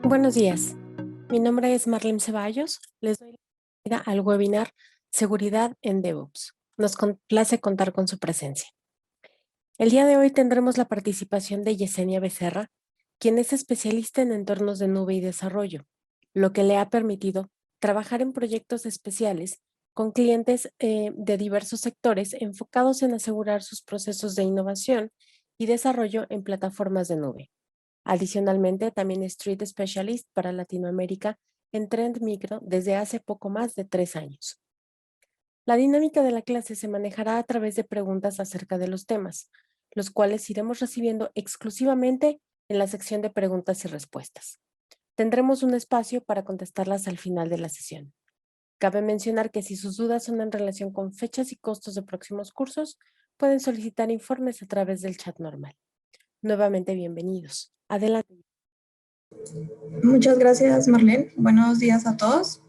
Buenos días, mi nombre es Marlene Ceballos. Les doy la bienvenida al webinar Seguridad en DevOps. Nos complace contar con su presencia. El día de hoy tendremos la participación de Yesenia Becerra, quien es especialista en entornos de nube y desarrollo, lo que le ha permitido trabajar en proyectos especiales con clientes de diversos sectores enfocados en asegurar sus procesos de innovación y desarrollo en plataformas de nube. Adicionalmente, también es Street Specialist para Latinoamérica en Trend Micro desde hace poco más de 3 años. La dinámica de la clase se manejará a través de preguntas acerca de los temas, los cuales iremos recibiendo exclusivamente en la sección de preguntas y respuestas. Tendremos un espacio para contestarlas al final de la sesión. Cabe mencionar que si sus dudas son en relación con fechas y costos de próximos cursos, pueden solicitar informes a través del chat normal. Nuevamente, bienvenidos. Adelante. Muchas gracias, Marlene. Buenos días a todos.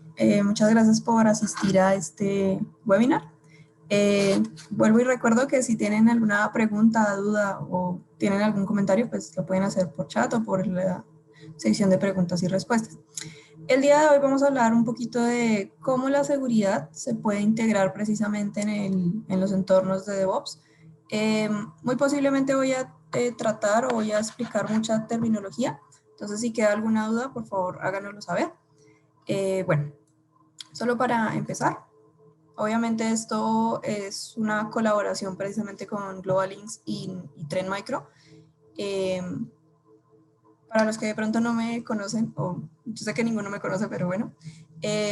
Muchas gracias por asistir a este webinar. Vuelvo y recuerdo que si tienen alguna pregunta, duda o tienen algún comentario, pues lo pueden hacer por chat o por la sección de preguntas y respuestas. El día de hoy vamos a hablar un poquito de cómo la seguridad se puede integrar precisamente en los entornos de DevOps. Muy posiblemente voy a tratar o voy a explicar mucha terminología. Entonces, si queda alguna duda, por favor, háganoslo saber. Bueno, solo para empezar, obviamente esto es una colaboración precisamente con Global Links y Trend Micro. Para los que de pronto no me conocen, o yo sé que ninguno me conoce, pero bueno,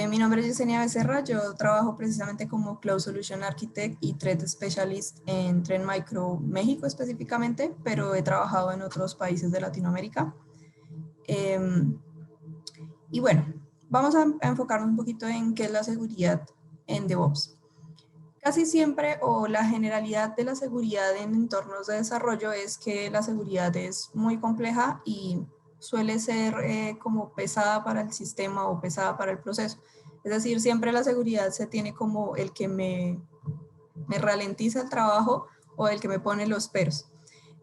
mi nombre es Yesenia Becerra, yo trabajo precisamente como Cloud Solution Architect y Threat Specialist en Trend Micro México específicamente, pero he trabajado en otros países de Latinoamérica. Y bueno, vamos a enfocarnos un poquito en qué es la seguridad en DevOps. Casi siempre, o la generalidad de la seguridad en entornos de desarrollo es que la seguridad es muy compleja y suele ser como pesada para el sistema o pesada para el proceso. Es decir, siempre la seguridad se tiene como el que me ralentiza el trabajo o el que me pone los peros.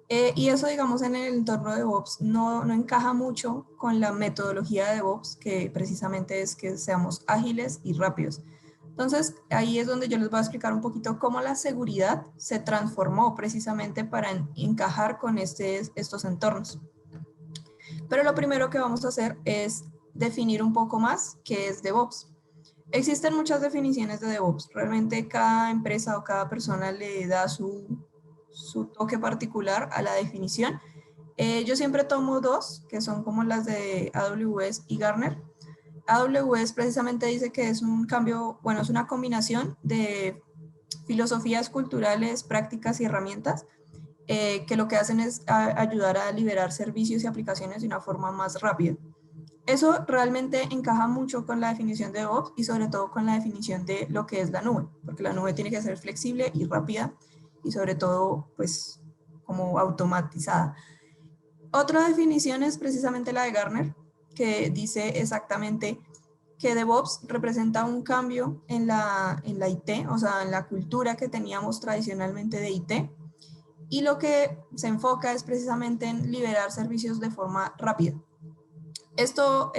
Y eso, digamos, en el entorno de DevOps no encaja mucho con la metodología de DevOps, que precisamente es que seamos ágiles y rápidos. Entonces, ahí es donde yo les voy a explicar un poquito cómo la seguridad se transformó precisamente para encajar con estos entornos. Pero lo primero que vamos a hacer es definir un poco más qué es DevOps. Existen muchas definiciones de DevOps. Realmente cada empresa o cada persona le da su toque particular a la definición. Yo siempre tomo dos, que son como las de AWS y Gartner. AWS precisamente dice que es un cambio, bueno, es una combinación de filosofías culturales, prácticas y herramientas que lo que hacen es ayudar a liberar servicios y aplicaciones de una forma más rápida. Eso realmente encaja mucho con la definición de DevOps y sobre todo con la definición de lo que es la nube, porque la nube tiene que ser flexible y rápida y sobre todo pues como automatizada. Otra definición es precisamente la de Gartner, que dice exactamente que DevOps representa un cambio en la IT, o sea, en la cultura que teníamos tradicionalmente de IT, y lo que se enfoca es precisamente en liberar servicios de forma rápida. Esto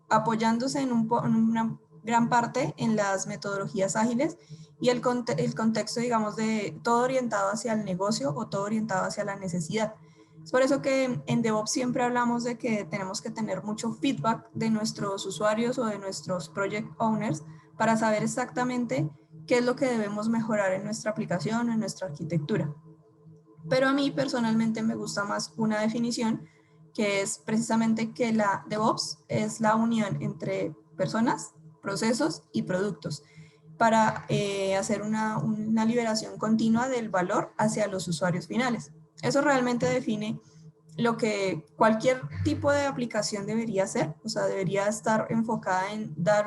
apoyándose en una gran parte en las metodologías ágiles y el contexto, digamos, de todo orientado hacia el negocio o todo orientado hacia la necesidad. Es por eso que en DevOps siempre hablamos de que tenemos que tener mucho feedback de nuestros usuarios o de nuestros project owners para saber exactamente qué es lo que debemos mejorar en nuestra aplicación o en nuestra arquitectura. Pero a mí personalmente me gusta más una definición que es precisamente que la DevOps es la unión entre personas, procesos y productos para hacer una liberación continua del valor hacia los usuarios finales. Eso realmente define lo que cualquier tipo de aplicación debería hacer, o sea, debería estar enfocada en dar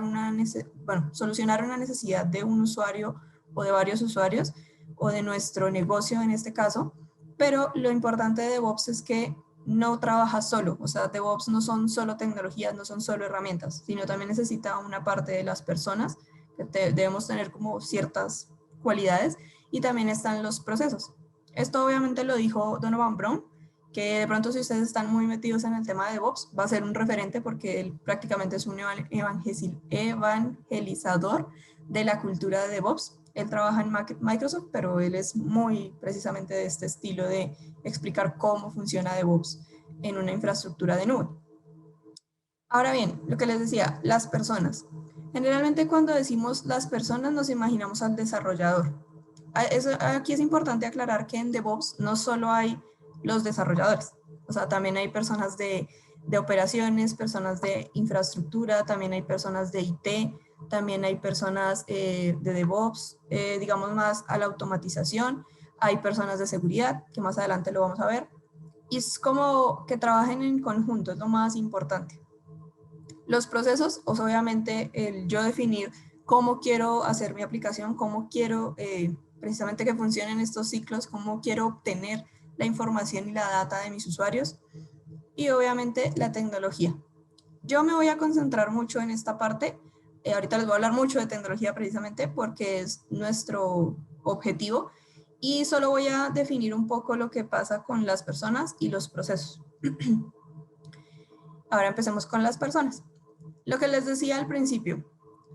solucionar una necesidad de un usuario o de varios usuarios o de nuestro negocio en este caso, pero lo importante de DevOps es que no trabaja solo, o sea, DevOps no son solo tecnologías, no son solo herramientas, sino también necesita una parte de las personas, que debemos tener como ciertas cualidades, y también están los procesos. Esto obviamente lo dijo Donovan Brown, que de pronto si ustedes están muy metidos en el tema de DevOps, va a ser un referente porque él prácticamente es un evangelizador de la cultura de DevOps. Él trabaja en Microsoft, pero él es muy precisamente de este estilo de explicar cómo funciona DevOps en una infraestructura de nube. Ahora bien, lo que les decía, las personas. Generalmente cuando decimos las personas nos imaginamos al desarrollador. Aquí es importante aclarar que en DevOps no solo hay los desarrolladores, o sea, también hay personas de operaciones, personas de infraestructura, también hay personas de IT, también hay personas de DevOps, digamos más a la automatización, hay personas de seguridad, que más adelante lo vamos a ver, y es como que trabajen en conjunto, es lo más importante. Los procesos, o sea, obviamente el yo definir cómo quiero hacer mi aplicación, cómo quiero precisamente que funcionen estos ciclos, cómo quiero obtener la información y la data de mis usuarios, y obviamente la tecnología. Yo me voy a concentrar mucho en esta parte, ahorita les voy a hablar mucho de tecnología precisamente porque es nuestro objetivo, y solo voy a definir un poco lo que pasa con las personas y los procesos. Ahora empecemos con las personas. Lo que les decía al principio,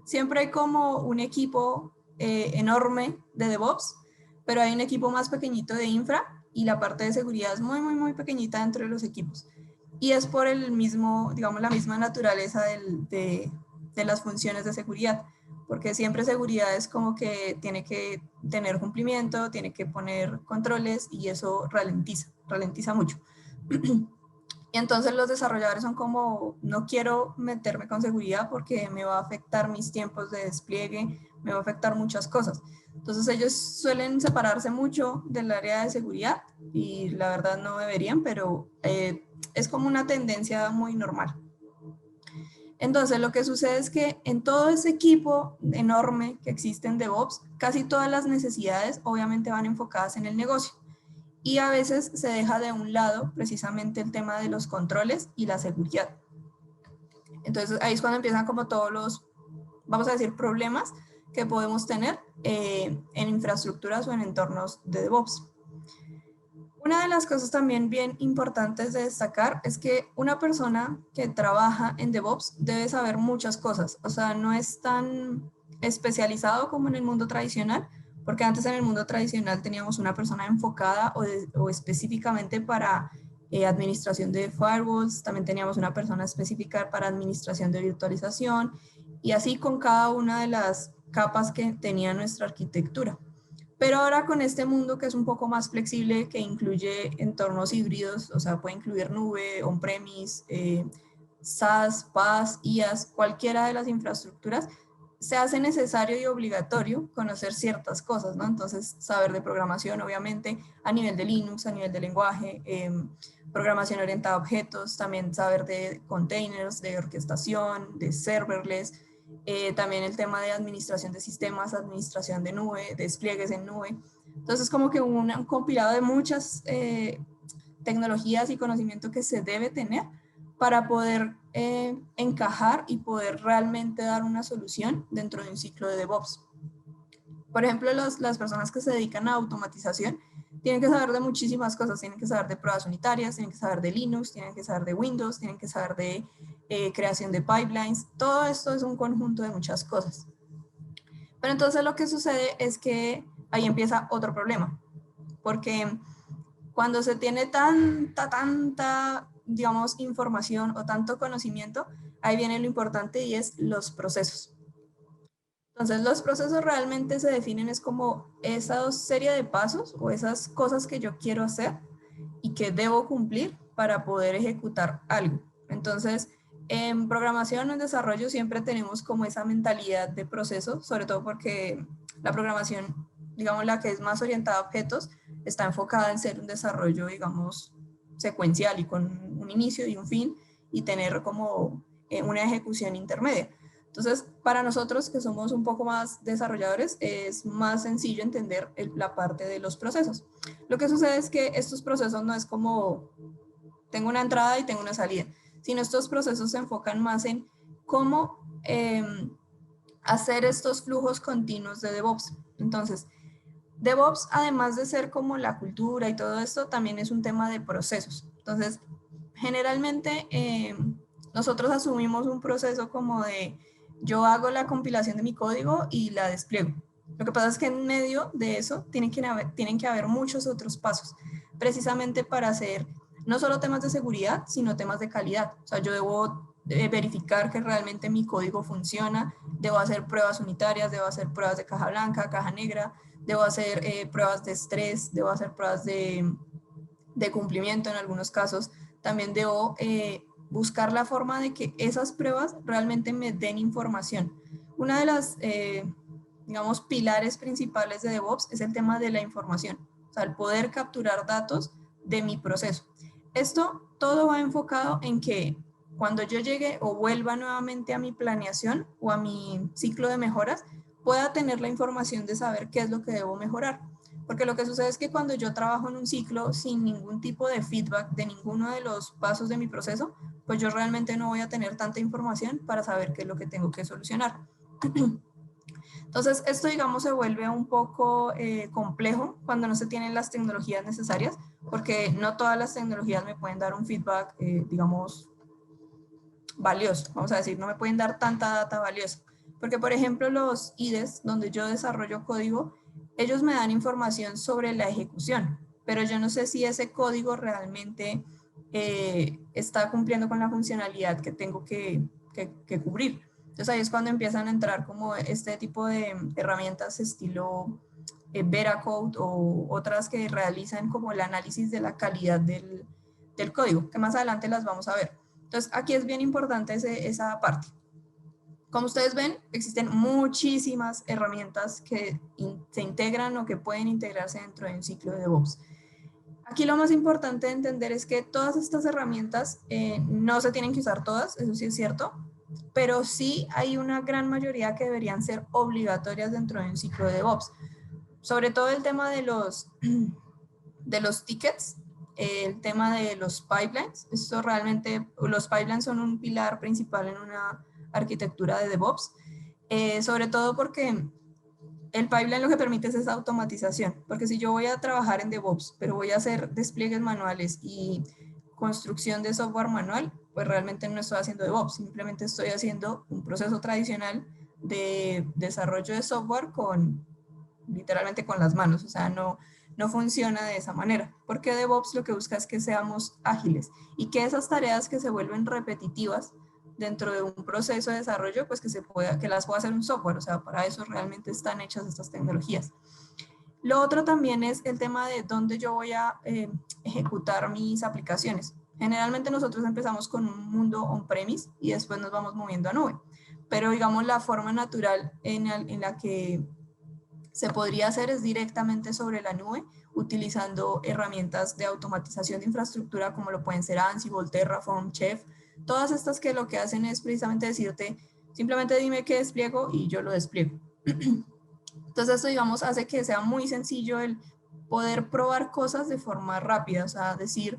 siempre hay como un equipo enorme de DevOps, pero hay un equipo más pequeñito de infra y la parte de seguridad es muy, muy, muy pequeñita dentro de los equipos. Y es por el mismo, digamos, la misma naturaleza de las funciones de seguridad, porque siempre seguridad es como que tiene que tener cumplimiento, tiene que poner controles y eso ralentiza mucho. Y entonces los desarrolladores son como, no quiero meterme con seguridad porque me va a afectar mis tiempos de despliegue, me va a afectar muchas cosas. Entonces ellos suelen separarse mucho del área de seguridad y la verdad no deberían, pero es como una tendencia muy normal. Entonces lo que sucede es que en todo ese equipo enorme que existe en DevOps, casi todas las necesidades obviamente van enfocadas en el negocio. Y a veces se deja de un lado precisamente el tema de los controles y la seguridad. Entonces ahí es cuando empiezan como todos los, vamos a decir, problemas que podemos tener en infraestructuras o en entornos de DevOps. Una de las cosas también bien importantes de destacar es que una persona que trabaja en DevOps debe saber muchas cosas, o sea, no es tan especializado como en el mundo tradicional, porque antes en el mundo tradicional teníamos una persona enfocada o específicamente para administración de firewalls, también teníamos una persona específica para administración de virtualización y así con cada una de las capas que tenía nuestra arquitectura. Pero ahora con este mundo que es un poco más flexible, que incluye entornos híbridos, o sea, puede incluir nube, on-premise, SaaS, PaaS, IaaS, cualquiera de las infraestructuras, se hace necesario y obligatorio conocer ciertas cosas, ¿no? Entonces, saber de programación, obviamente, a nivel de Linux, a nivel de lenguaje, programación orientada a objetos, también saber de containers, de orquestación, de serverless, también el tema de administración de sistemas, administración de nube, despliegues en nube. Entonces, como que un compilado de muchas tecnologías y conocimiento que se debe tener para poder encajar y poder realmente dar una solución dentro de un ciclo de DevOps. Por ejemplo, las personas que se dedican a automatización tienen que saber de muchísimas cosas, tienen que saber de pruebas unitarias, tienen que saber de Linux, tienen que saber de Windows, tienen que saber de creación de pipelines, todo esto es un conjunto de muchas cosas. Pero entonces lo que sucede es que ahí empieza otro problema, porque cuando se tiene tanta, digamos, información o tanto conocimiento, ahí viene lo importante y es los procesos. Entonces los procesos realmente se definen es como esa serie de pasos o esas cosas que yo quiero hacer y que debo cumplir para poder ejecutar algo. Entonces, en programación o en desarrollo siempre tenemos como esa mentalidad de proceso, sobre todo porque la programación, digamos la que es más orientada a objetos, está enfocada en ser un desarrollo, digamos, secuencial y con un inicio y un fin y tener como una ejecución intermedia. Entonces, para nosotros que somos un poco más desarrolladores, es más sencillo entender la parte de los procesos. Lo que sucede es que estos procesos no es como tengo una entrada y tengo una salida, sino estos procesos se enfocan más en cómo hacer estos flujos continuos de DevOps. Entonces, DevOps, además de ser como la cultura y todo esto, también es un tema de procesos. Entonces, generalmente nosotros asumimos un proceso como de yo hago la compilación de mi código y la despliego. Lo que pasa es que en medio de eso tienen que haber muchos otros pasos, precisamente para hacer no solo temas de seguridad, sino temas de calidad. O sea, yo debo verificar que realmente mi código funciona, debo hacer pruebas unitarias, debo hacer pruebas de caja blanca, caja negra, debo hacer pruebas de estrés, debo hacer pruebas de cumplimiento en algunos casos. También debo buscar la forma de que esas pruebas realmente me den información. Una de las, digamos, pilares principales de DevOps es el tema de la información, o sea, el poder capturar datos de mi proceso. Esto todo va enfocado en que cuando yo llegue o vuelva nuevamente a mi planeación o a mi ciclo de mejoras, pueda tener la información de saber qué es lo que debo mejorar. Porque lo que sucede es que cuando yo trabajo en un ciclo sin ningún tipo de feedback de ninguno de los pasos de mi proceso, pues yo realmente no voy a tener tanta información para saber qué es lo que tengo que solucionar. Entonces, esto, digamos, se vuelve un poco complejo cuando no se tienen las tecnologías necesarias, porque no todas las tecnologías me pueden dar un feedback, digamos, valioso. Vamos a decir, no me pueden dar tanta data valiosa. Porque, por ejemplo, los IDEs, donde yo desarrollo código, ellos me dan información sobre la ejecución, pero yo no sé si ese código realmente está cumpliendo con la funcionalidad que tengo que cubrir. Entonces ahí es cuando empiezan a entrar como este tipo de herramientas estilo Veracode o otras que realizan como el análisis de la calidad del código, que más adelante las vamos a ver. Entonces aquí es bien importante esa parte. Como ustedes ven, existen muchísimas herramientas que se integran o que pueden integrarse dentro de un ciclo de DevOps. Aquí lo más importante de entender es que todas estas herramientas no se tienen que usar todas, eso sí es cierto, pero sí hay una gran mayoría que deberían ser obligatorias dentro de un ciclo de DevOps. Sobre todo el tema de los tickets, el tema de los pipelines. Esto realmente, los pipelines son un pilar principal en una arquitectura de DevOps, sobre todo porque el pipeline lo que permite es esa automatización, porque si yo voy a trabajar en DevOps, pero voy a hacer despliegues manuales y construcción de software manual, pues realmente no estoy haciendo DevOps, simplemente estoy haciendo un proceso tradicional de desarrollo de software literalmente con las manos, o sea, no funciona de esa manera, porque DevOps lo que busca es que seamos ágiles y que esas tareas que se vuelven repetitivas dentro de un proceso de desarrollo, pues que las pueda hacer un software, o sea, para eso realmente están hechas estas tecnologías. Lo otro también es el tema de dónde yo voy a ejecutar mis aplicaciones. Generalmente nosotros empezamos con un mundo on-premise y después nos vamos moviendo a nube, pero digamos la forma natural en la que se podría hacer es directamente sobre la nube, utilizando herramientas de automatización de infraestructura como lo pueden ser Ansible, Terraform, Chef, todas estas que lo que hacen es precisamente decirte, simplemente dime qué despliego y yo lo despliego. Entonces esto, digamos, hace que sea muy sencillo el poder probar cosas de forma rápida, o sea, decir,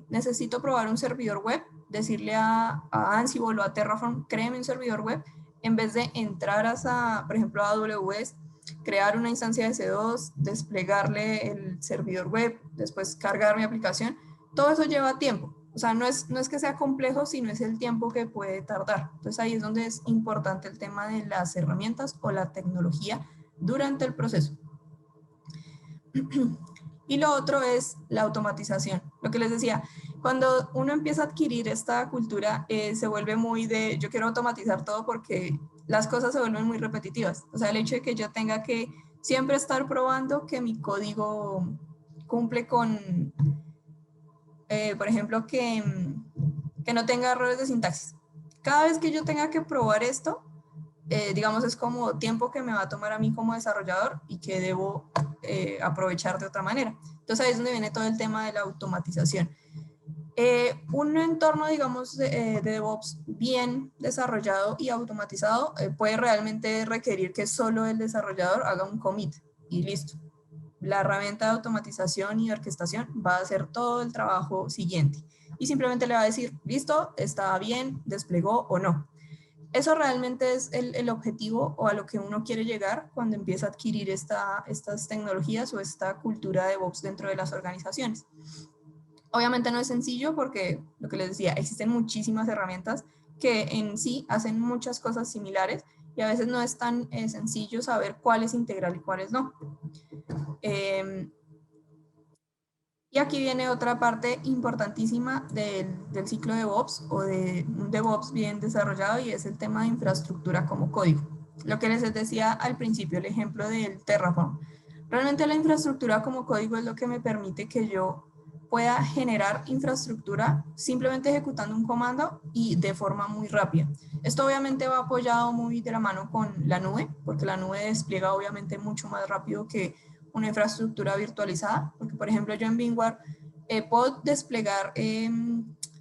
necesito probar un servidor web, decirle a Ansible o a Terraform, créeme un servidor web, en vez de entrar por ejemplo, a AWS, crear una instancia de C2, desplegarle el servidor web, después cargar mi aplicación, todo eso lleva tiempo. O sea, no es que sea complejo, sino es el tiempo que puede tardar. Entonces ahí es donde es importante el tema de las herramientas o la tecnología durante el proceso. Y lo otro es la automatización. Lo que les decía, cuando uno empieza a adquirir esta cultura, se vuelve muy de, yo quiero automatizar todo porque las cosas se vuelven muy repetitivas. O sea, el hecho de que yo tenga que siempre estar probando que mi código cumple con, por ejemplo, que no tenga errores de sintaxis. Cada vez que yo tenga que probar esto, digamos, es como tiempo que me va a tomar a mí como desarrollador y que debo aprovechar de otra manera. Entonces ahí es donde viene todo el tema de la automatización. Un entorno, digamos, de DevOps bien desarrollado y automatizado puede realmente requerir que solo el desarrollador haga un commit y listo. La herramienta de automatización y orquestación va a hacer todo el trabajo siguiente y simplemente le va a decir, listo, está bien, desplegó o no. eso realmente es el objetivo o a lo que uno quiere llegar cuando empieza a adquirir estas tecnologías o esta cultura de DevOps dentro de las organizaciones. Obviamente no es sencillo porque, lo que les decía, existen muchísimas herramientas que en sí hacen muchas cosas similares y a veces no es tan sencillo saber cuál es integral y cuál es no. Y aquí viene otra parte importantísima del ciclo de DevOps o de un DevOps bien desarrollado, y es el tema de infraestructura como código. Lo que les decía al principio, el ejemplo del Terraform. Realmente la infraestructura como código es lo que me permite que yo pueda generar infraestructura simplemente ejecutando un comando y de forma muy rápida. Esto obviamente va apoyado muy de la mano con la nube, porque la nube despliega obviamente mucho más rápido que una infraestructura virtualizada, porque por ejemplo yo en VMware puedo desplegar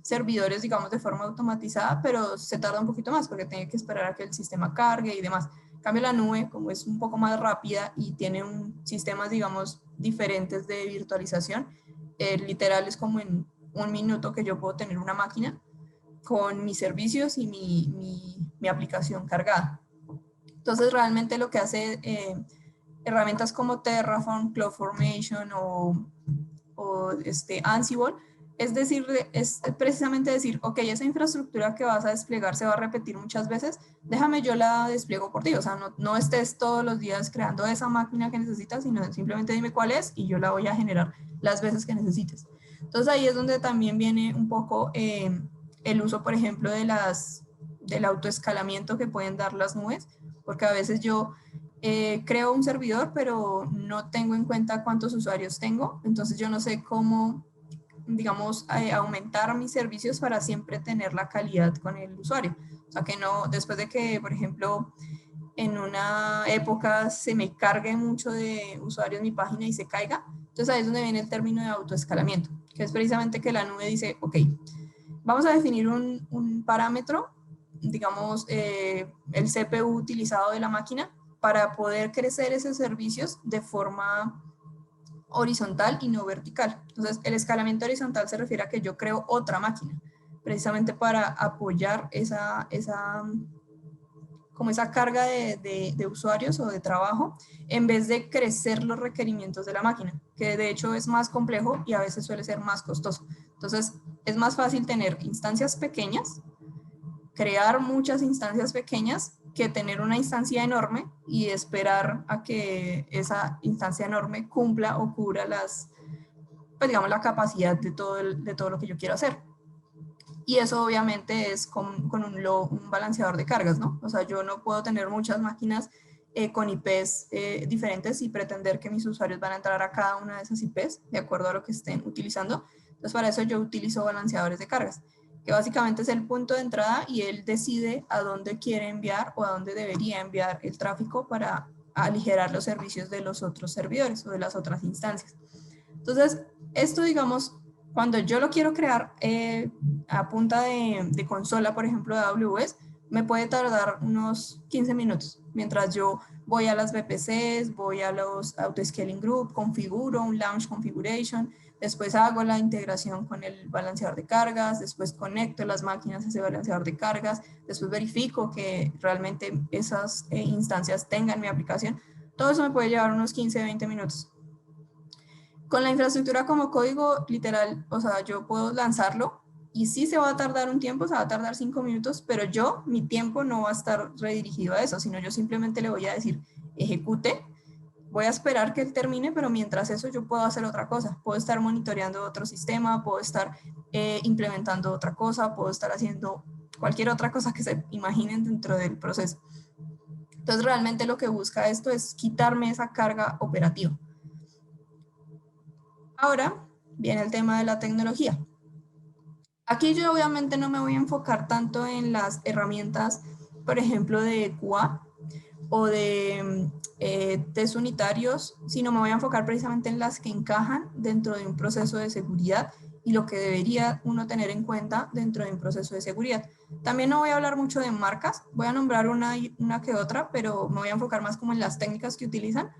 servidores, digamos, de forma automatizada, pero se tarda un poquito más porque tengo que esperar a que el sistema cargue y demás. En cambio la nube, como es un poco más rápida y tiene sistemas, digamos, diferentes de virtualización, literal es como en un minuto que yo puedo tener una máquina con mis servicios y mi aplicación cargada. Entonces realmente lo que hace herramientas como Terraform, CloudFormation o Ansible, es precisamente decir, ok, esa infraestructura que vas a desplegar se va a repetir muchas veces, déjame yo la despliego por ti, o sea, no estés todos los días creando esa máquina que necesitas, sino simplemente dime cuál es y yo la voy a generar las veces que necesites. Entonces ahí es donde también viene un poco el uso, por ejemplo, del autoescalamiento que pueden dar las nubes, porque a veces yo creo un servidor, pero no tengo en cuenta cuántos usuarios tengo, entonces yo no sé cómo, digamos, aumentar mis servicios para siempre tener la calidad con el usuario. O sea, que no, después de que, por ejemplo, en una época se me cargue mucho de usuarios en mi página y se caiga, entonces ahí es donde viene el término de autoescalamiento, que es precisamente que la nube dice, ok, vamos a definir un parámetro, digamos, el CPU utilizado de la máquina, para poder crecer esos servicios de forma horizontal y no vertical. Entonces, el escalamiento horizontal se refiere a que yo creo otra máquina, precisamente para apoyar como esa carga de usuarios o de trabajo, en vez de crecer los requerimientos de la máquina, que de hecho es más complejo y a veces suele ser más costoso. Entonces, es más fácil tener instancias pequeñas, crear muchas instancias pequeñas, que tener una instancia enorme y esperar a que esa instancia enorme cumpla o cubra pues digamos, la capacidad de todo lo que yo quiero hacer. Y eso obviamente es con un balanceador de cargas, ¿no? O sea, yo no puedo tener muchas máquinas con IPs diferentes y pretender que mis usuarios van a entrar a cada una de esas IPs de acuerdo a lo que estén utilizando. Entonces, para eso yo utilizo balanceadores de cargas, que básicamente es el punto de entrada y él decide a dónde quiere enviar o a dónde debería enviar el tráfico para aligerar los servicios de los otros servidores o de las otras instancias. Entonces, esto, digamos, cuando yo lo quiero crear a punta de consola, por ejemplo, de AWS, me puede tardar unos 15 minutos, mientras yo voy a las VPCs, voy a los Autoscaling Group, configuro un Launch Configuration, después hago la integración con el balanceador de cargas, después conecto las máquinas a ese balanceador de cargas, después verifico que realmente esas instancias tengan mi aplicación. Todo eso me puede llevar unos 15, 20 minutos. Con la infraestructura como código, literal, o sea, yo puedo lanzarlo y sí se va a tardar un tiempo, se va a tardar 5 minutos, pero mi tiempo no va a estar redirigido a eso, sino yo simplemente le voy a decir, ejecute, voy a esperar que él termine, pero mientras eso yo puedo hacer otra cosa, puedo estar monitoreando otro sistema, puedo estar implementando otra cosa, puedo estar haciendo cualquier otra cosa que se imaginen dentro del proceso. Entonces realmente lo que busca esto es quitarme esa carga operativa. Ahora viene el tema de la tecnología. Aquí yo obviamente no me voy a enfocar tanto en las herramientas, por ejemplo, de QA o de test unitarios, sino me voy a enfocar precisamente en las que encajan dentro de un proceso de seguridad y lo que debería uno tener en cuenta dentro de un proceso de seguridad. También no voy a hablar mucho de marcas, voy a nombrar una que otra, pero me voy a enfocar más como en las técnicas que utilizan.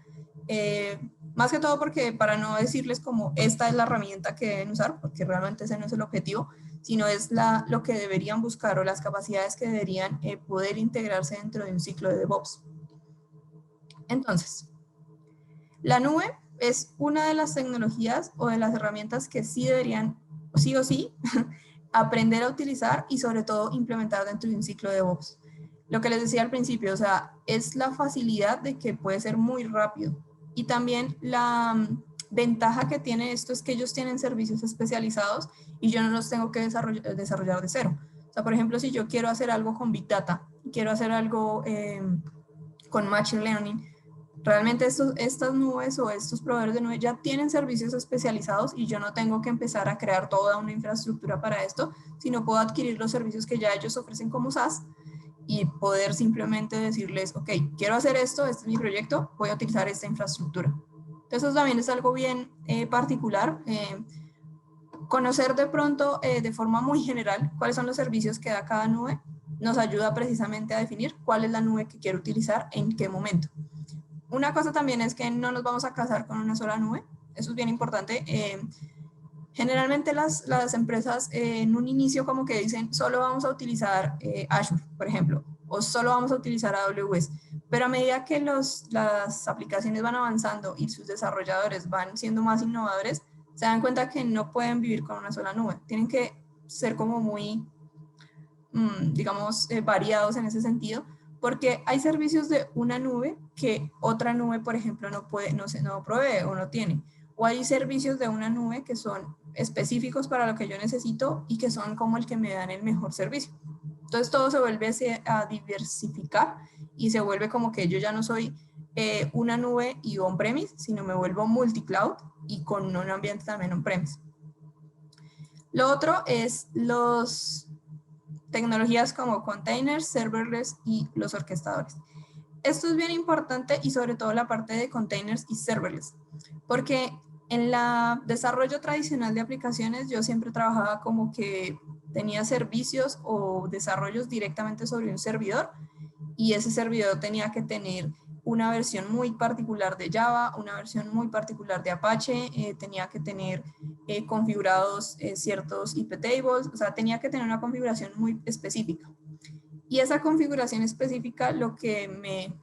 Más que todo porque para no decirles como esta es la herramienta que deben usar, porque realmente ese no es el objetivo, sino es lo que deberían buscar o las capacidades que deberían poder integrarse dentro de un ciclo de DevOps. Entonces, la nube es una de las tecnologías o de las herramientas que sí deberían, sí o sí, aprender a utilizar y sobre todo implementar dentro de un ciclo de DevOps. Lo que les decía al principio, o sea, es la facilidad de que puede ser muy rápido. Y también la ventaja que tiene esto es que ellos tienen servicios especializados y yo no los tengo que desarrollar de cero. O sea, por ejemplo, si yo quiero hacer algo con Big Data, quiero hacer algo con Machine Learning, realmente estas nubes o estos proveedores de nube ya tienen servicios especializados y yo no tengo que empezar a crear toda una infraestructura para esto, sino puedo adquirir los servicios que ya ellos ofrecen como SaaS y poder simplemente decirles, ok, quiero hacer esto, este es mi proyecto, voy a utilizar esta infraestructura. Entonces eso también es algo bien particular. Conocer de pronto de forma muy general cuáles son los servicios que da cada nube nos ayuda precisamente a definir cuál es la nube que quiero utilizar en qué momento. Una cosa también es que no nos vamos a casar con una sola nube, eso es bien importante. Generalmente las empresas en un inicio como que dicen solo vamos a utilizar Azure, por ejemplo, o solo vamos a utilizar AWS, pero a medida que las aplicaciones van avanzando y sus desarrolladores van siendo más innovadores, se dan cuenta que no pueden vivir con una sola nube, tienen que ser como muy, digamos, variados en ese sentido, porque hay servicios de una nube que otra nube, por ejemplo, no provee o no tiene. O hay servicios de una nube que son específicos para lo que yo necesito y que son como el que me dan el mejor servicio. Entonces todo se vuelve a diversificar y se vuelve como que yo ya no soy una nube y on-premise, sino me vuelvo multi-cloud y con un ambiente también on-premise. Lo otro es los tecnologías como containers, serverless y los orquestadores. Esto es bien importante y sobre todo la parte de containers y serverless, porque en el desarrollo tradicional de aplicaciones yo siempre trabajaba como que tenía servicios o desarrollos directamente sobre un servidor y ese servidor tenía que tener una versión muy particular de Java, una versión muy particular de Apache, tenía que tener configurados ciertos IP tables, o sea, tenía que tener una configuración muy específica. Y esa configuración específica lo que me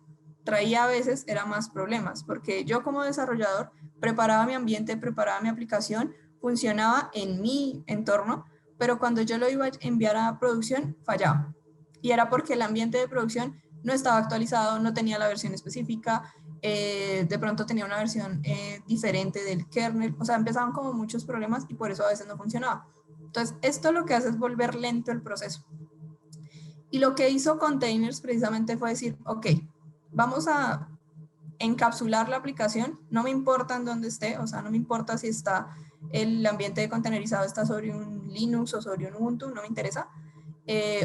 traía a veces era más problemas, porque yo como desarrollador preparaba mi ambiente, preparaba mi aplicación, funcionaba en mi entorno, pero cuando yo lo iba a enviar a producción fallaba. Y era porque el ambiente de producción no estaba actualizado, no tenía la versión específica, de pronto tenía una versión diferente del kernel, o sea, empezaban como muchos problemas y por eso a veces no funcionaba. Entonces, esto lo que hace es volver lento el proceso. Y lo que hizo Containers precisamente fue decir, ok, vamos a encapsular la aplicación, no me importa en dónde esté, o sea, no me importa si está el ambiente de containerizado está sobre un Linux o sobre un Ubuntu, no me interesa,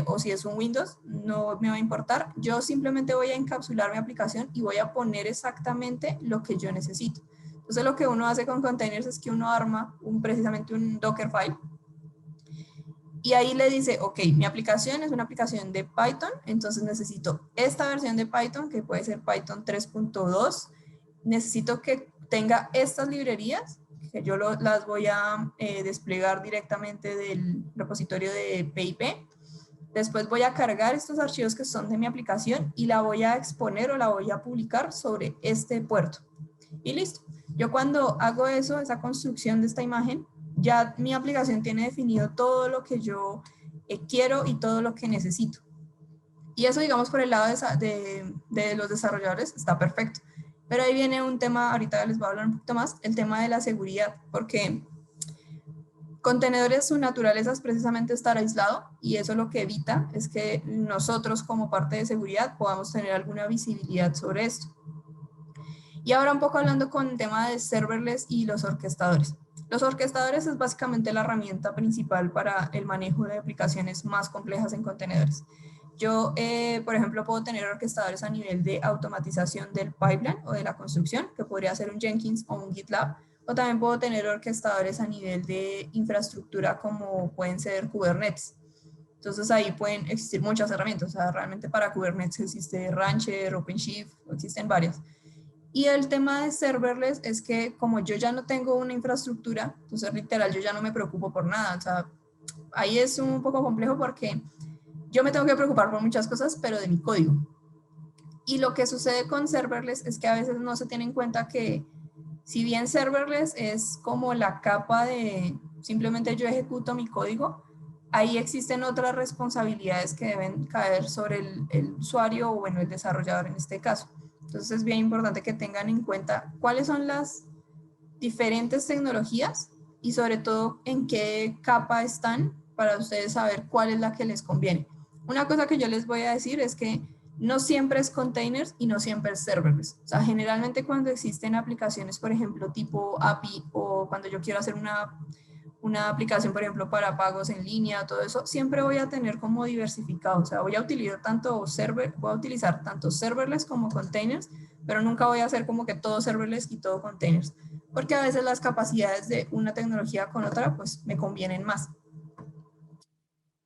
o si es un Windows, no me va a importar. Yo simplemente voy a encapsular mi aplicación y voy a poner exactamente lo que yo necesito. Entonces, lo que uno hace con Containers es que uno arma precisamente un Dockerfile y ahí le dice, ok, mi aplicación es una aplicación de Python, entonces necesito esta versión de Python, que puede ser Python 3.2. Necesito que tenga estas librerías, que yo las voy a desplegar directamente del repositorio de PIP. Después voy a cargar estos archivos que son de mi aplicación y la voy a exponer o la voy a publicar sobre este puerto. Y listo. Yo cuando hago eso, esa construcción de esta imagen, ya mi aplicación tiene definido todo lo que yo quiero y todo lo que necesito. Y eso, digamos, por el lado de los desarrolladores está perfecto. Pero ahí viene un tema, ahorita les voy a hablar un poquito más, el tema de la seguridad, porque contenedores, su naturaleza es precisamente estar aislado y eso lo que evita es que nosotros como parte de seguridad podamos tener alguna visibilidad sobre esto. Y ahora un poco hablando con el tema de serverless y los orquestadores. Los orquestadores es básicamente la herramienta principal para el manejo de aplicaciones más complejas en contenedores. Yo, por ejemplo, puedo tener orquestadores a nivel de automatización del pipeline o de la construcción, que podría ser un Jenkins o un GitLab, o también puedo tener orquestadores a nivel de infraestructura como pueden ser Kubernetes. Entonces ahí pueden existir muchas herramientas, o sea, realmente para Kubernetes existe Rancher, OpenShift, existen varias. Y el tema de serverless es que como yo ya no tengo una infraestructura, entonces literal yo ya no me preocupo por nada. O sea, ahí es un poco complejo porque yo me tengo que preocupar por muchas cosas, pero de mi código. Y lo que sucede con serverless es que a veces no se tiene en cuenta que si bien serverless es como la capa de simplemente yo ejecuto mi código, ahí existen otras responsabilidades que deben caer sobre el usuario o bueno, el desarrollador en este caso. Entonces es bien importante que tengan en cuenta cuáles son las diferentes tecnologías y sobre todo en qué capa están para ustedes saber cuál es la que les conviene. Una cosa que yo les voy a decir es que no siempre es containers y no siempre es serverless. O sea, generalmente cuando existen aplicaciones, por ejemplo, tipo API o cuando yo quiero hacer una aplicación, por ejemplo, para pagos en línea, todo eso, siempre voy a tener como diversificado. O sea, voy a utilizar tanto serverless como containers, pero nunca voy a hacer como que todo serverless y todo containers, porque a veces las capacidades de una tecnología con otra, pues me convienen más.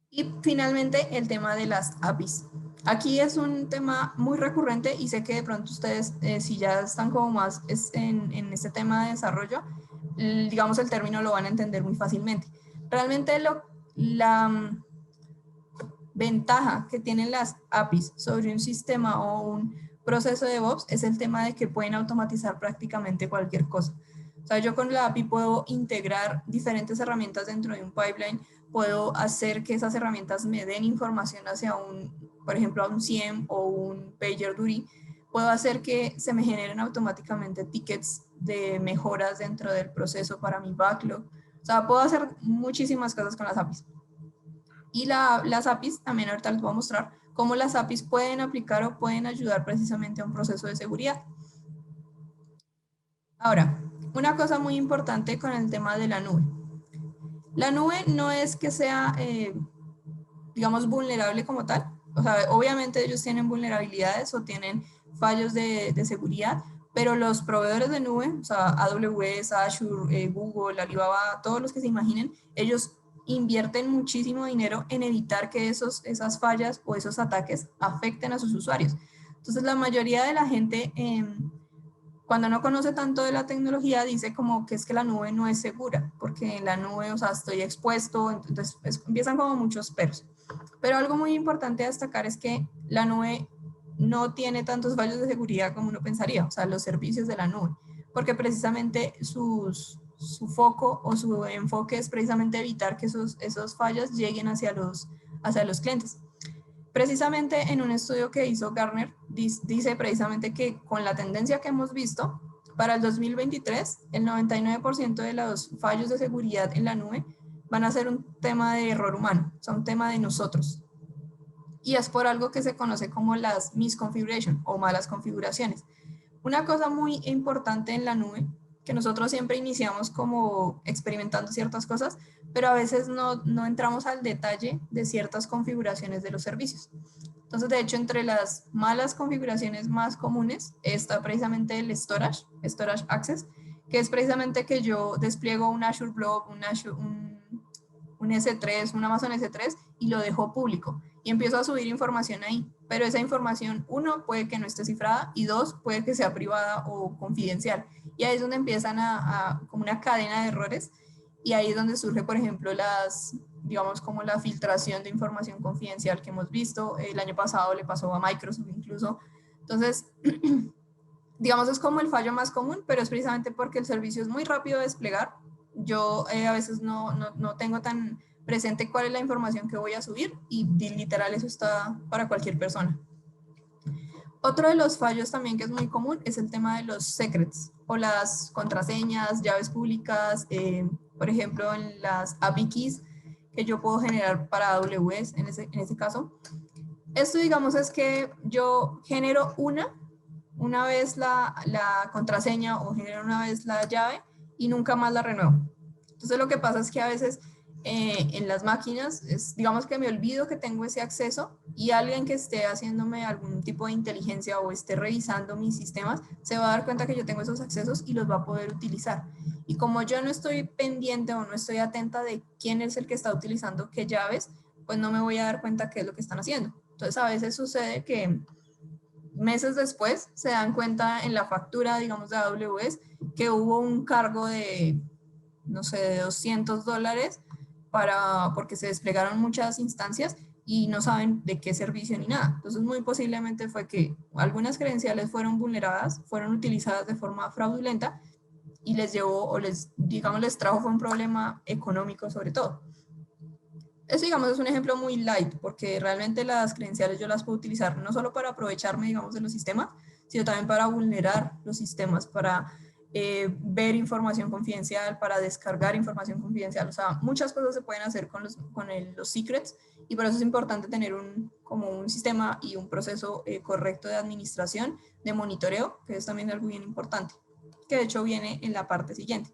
Y finalmente, el tema de las APIs. Aquí es un tema muy recurrente y sé que de pronto ustedes, si ya están como más en este tema de desarrollo, digamos el término lo van a entender muy fácilmente. Realmente la ventaja que tienen las APIs sobre un sistema o un proceso de DevOps es el tema de que pueden automatizar prácticamente cualquier cosa. O sea, yo con la API puedo integrar diferentes herramientas dentro de un pipeline, puedo hacer que esas herramientas me den información hacia por ejemplo, a un CIEM o un PagerDuty, puedo hacer que se me generen automáticamente tickets de mejoras dentro del proceso para mi backlog. O sea, puedo hacer muchísimas cosas con las APIs. Y las APIs, también ahorita les voy a mostrar cómo las APIs pueden aplicar o pueden ayudar precisamente a un proceso de seguridad. Ahora, una cosa muy importante con el tema de la nube. La nube no es que sea, digamos, vulnerable como tal. O sea, obviamente ellos tienen vulnerabilidades o tienen fallos de seguridad, pero los proveedores de nube, o sea, AWS, Azure, Google, Alibaba, todos los que se imaginen, ellos invierten muchísimo dinero en evitar que esas fallas o esos ataques afecten a sus usuarios. Entonces, la mayoría de la gente, cuando no conoce tanto de la tecnología, dice como que es que la nube no es segura, porque en la nube, o sea, estoy expuesto, entonces empiezan como muchos peros. Pero algo muy importante a destacar es que la nube no tiene tantos fallos de seguridad como uno pensaría, o sea, los servicios de la nube, porque precisamente su foco o su enfoque es precisamente evitar que esos fallos lleguen hacia los clientes. Precisamente en un estudio que hizo Gartner, dice precisamente que con la tendencia que hemos visto, para el 2023, el 99% de los fallos de seguridad en la nube van a ser un tema de error humano, o sea, un tema de nosotros. Y es por algo que se conoce como las misconfiguration o malas configuraciones. Una cosa muy importante en la nube, que nosotros siempre iniciamos como experimentando ciertas cosas, pero a veces no entramos al detalle de ciertas configuraciones de los servicios. Entonces, de hecho, entre las malas configuraciones más comunes está precisamente el storage access, que es precisamente que yo despliego un Azure Blob, un S3, un Amazon S3 y lo dejo público y empiezo a subir información ahí. Pero esa información, uno, puede que no esté cifrada y dos, puede que sea privada o confidencial. Y ahí es donde empiezan como una cadena de errores y ahí es donde surge, por ejemplo, digamos, como la filtración de información confidencial que hemos visto. El año pasado le pasó a Microsoft incluso. Entonces, digamos, es como el fallo más común, pero es precisamente porque el servicio es muy rápido de desplegar. Yo a veces no tengo tan presente cuál es la información que voy a subir y literal eso está para cualquier persona. Otro de los fallos también que es muy común es el tema de los secrets o las contraseñas, llaves públicas, por ejemplo, en las API keys que yo puedo generar para AWS en ese caso. Esto, digamos, es que yo genero una vez la contraseña o genero una vez la llave y nunca más la renuevo. Entonces lo que pasa es que a veces en las máquinas, digamos que me olvido que tengo ese acceso y alguien que esté haciéndome algún tipo de inteligencia o esté revisando mis sistemas se va a dar cuenta que yo tengo esos accesos y los va a poder utilizar. Y como yo no estoy pendiente o no estoy atenta de quién es el que está utilizando qué llaves, pues no me voy a dar cuenta qué es lo que están haciendo. Entonces a veces sucede que meses después se dan cuenta en la factura, digamos, de AWS, que hubo un cargo de, no sé, de $200 porque se desplegaron muchas instancias y no saben de qué servicio ni nada. Entonces, muy posiblemente fue que algunas credenciales fueron vulneradas, fueron utilizadas de forma fraudulenta y les llevó o digamos, les trajo fue un problema económico sobre todo. Eso, digamos, es un ejemplo muy light, porque realmente las credenciales yo las puedo utilizar no solo para aprovecharme, digamos, de los sistemas, sino también para vulnerar los sistemas, para ver información confidencial, para descargar información confidencial. O sea, muchas cosas se pueden hacer con los secrets, y por eso es importante tener como un sistema y un proceso correcto de administración, de monitoreo, que es también algo bien importante, que de hecho viene en la parte siguiente.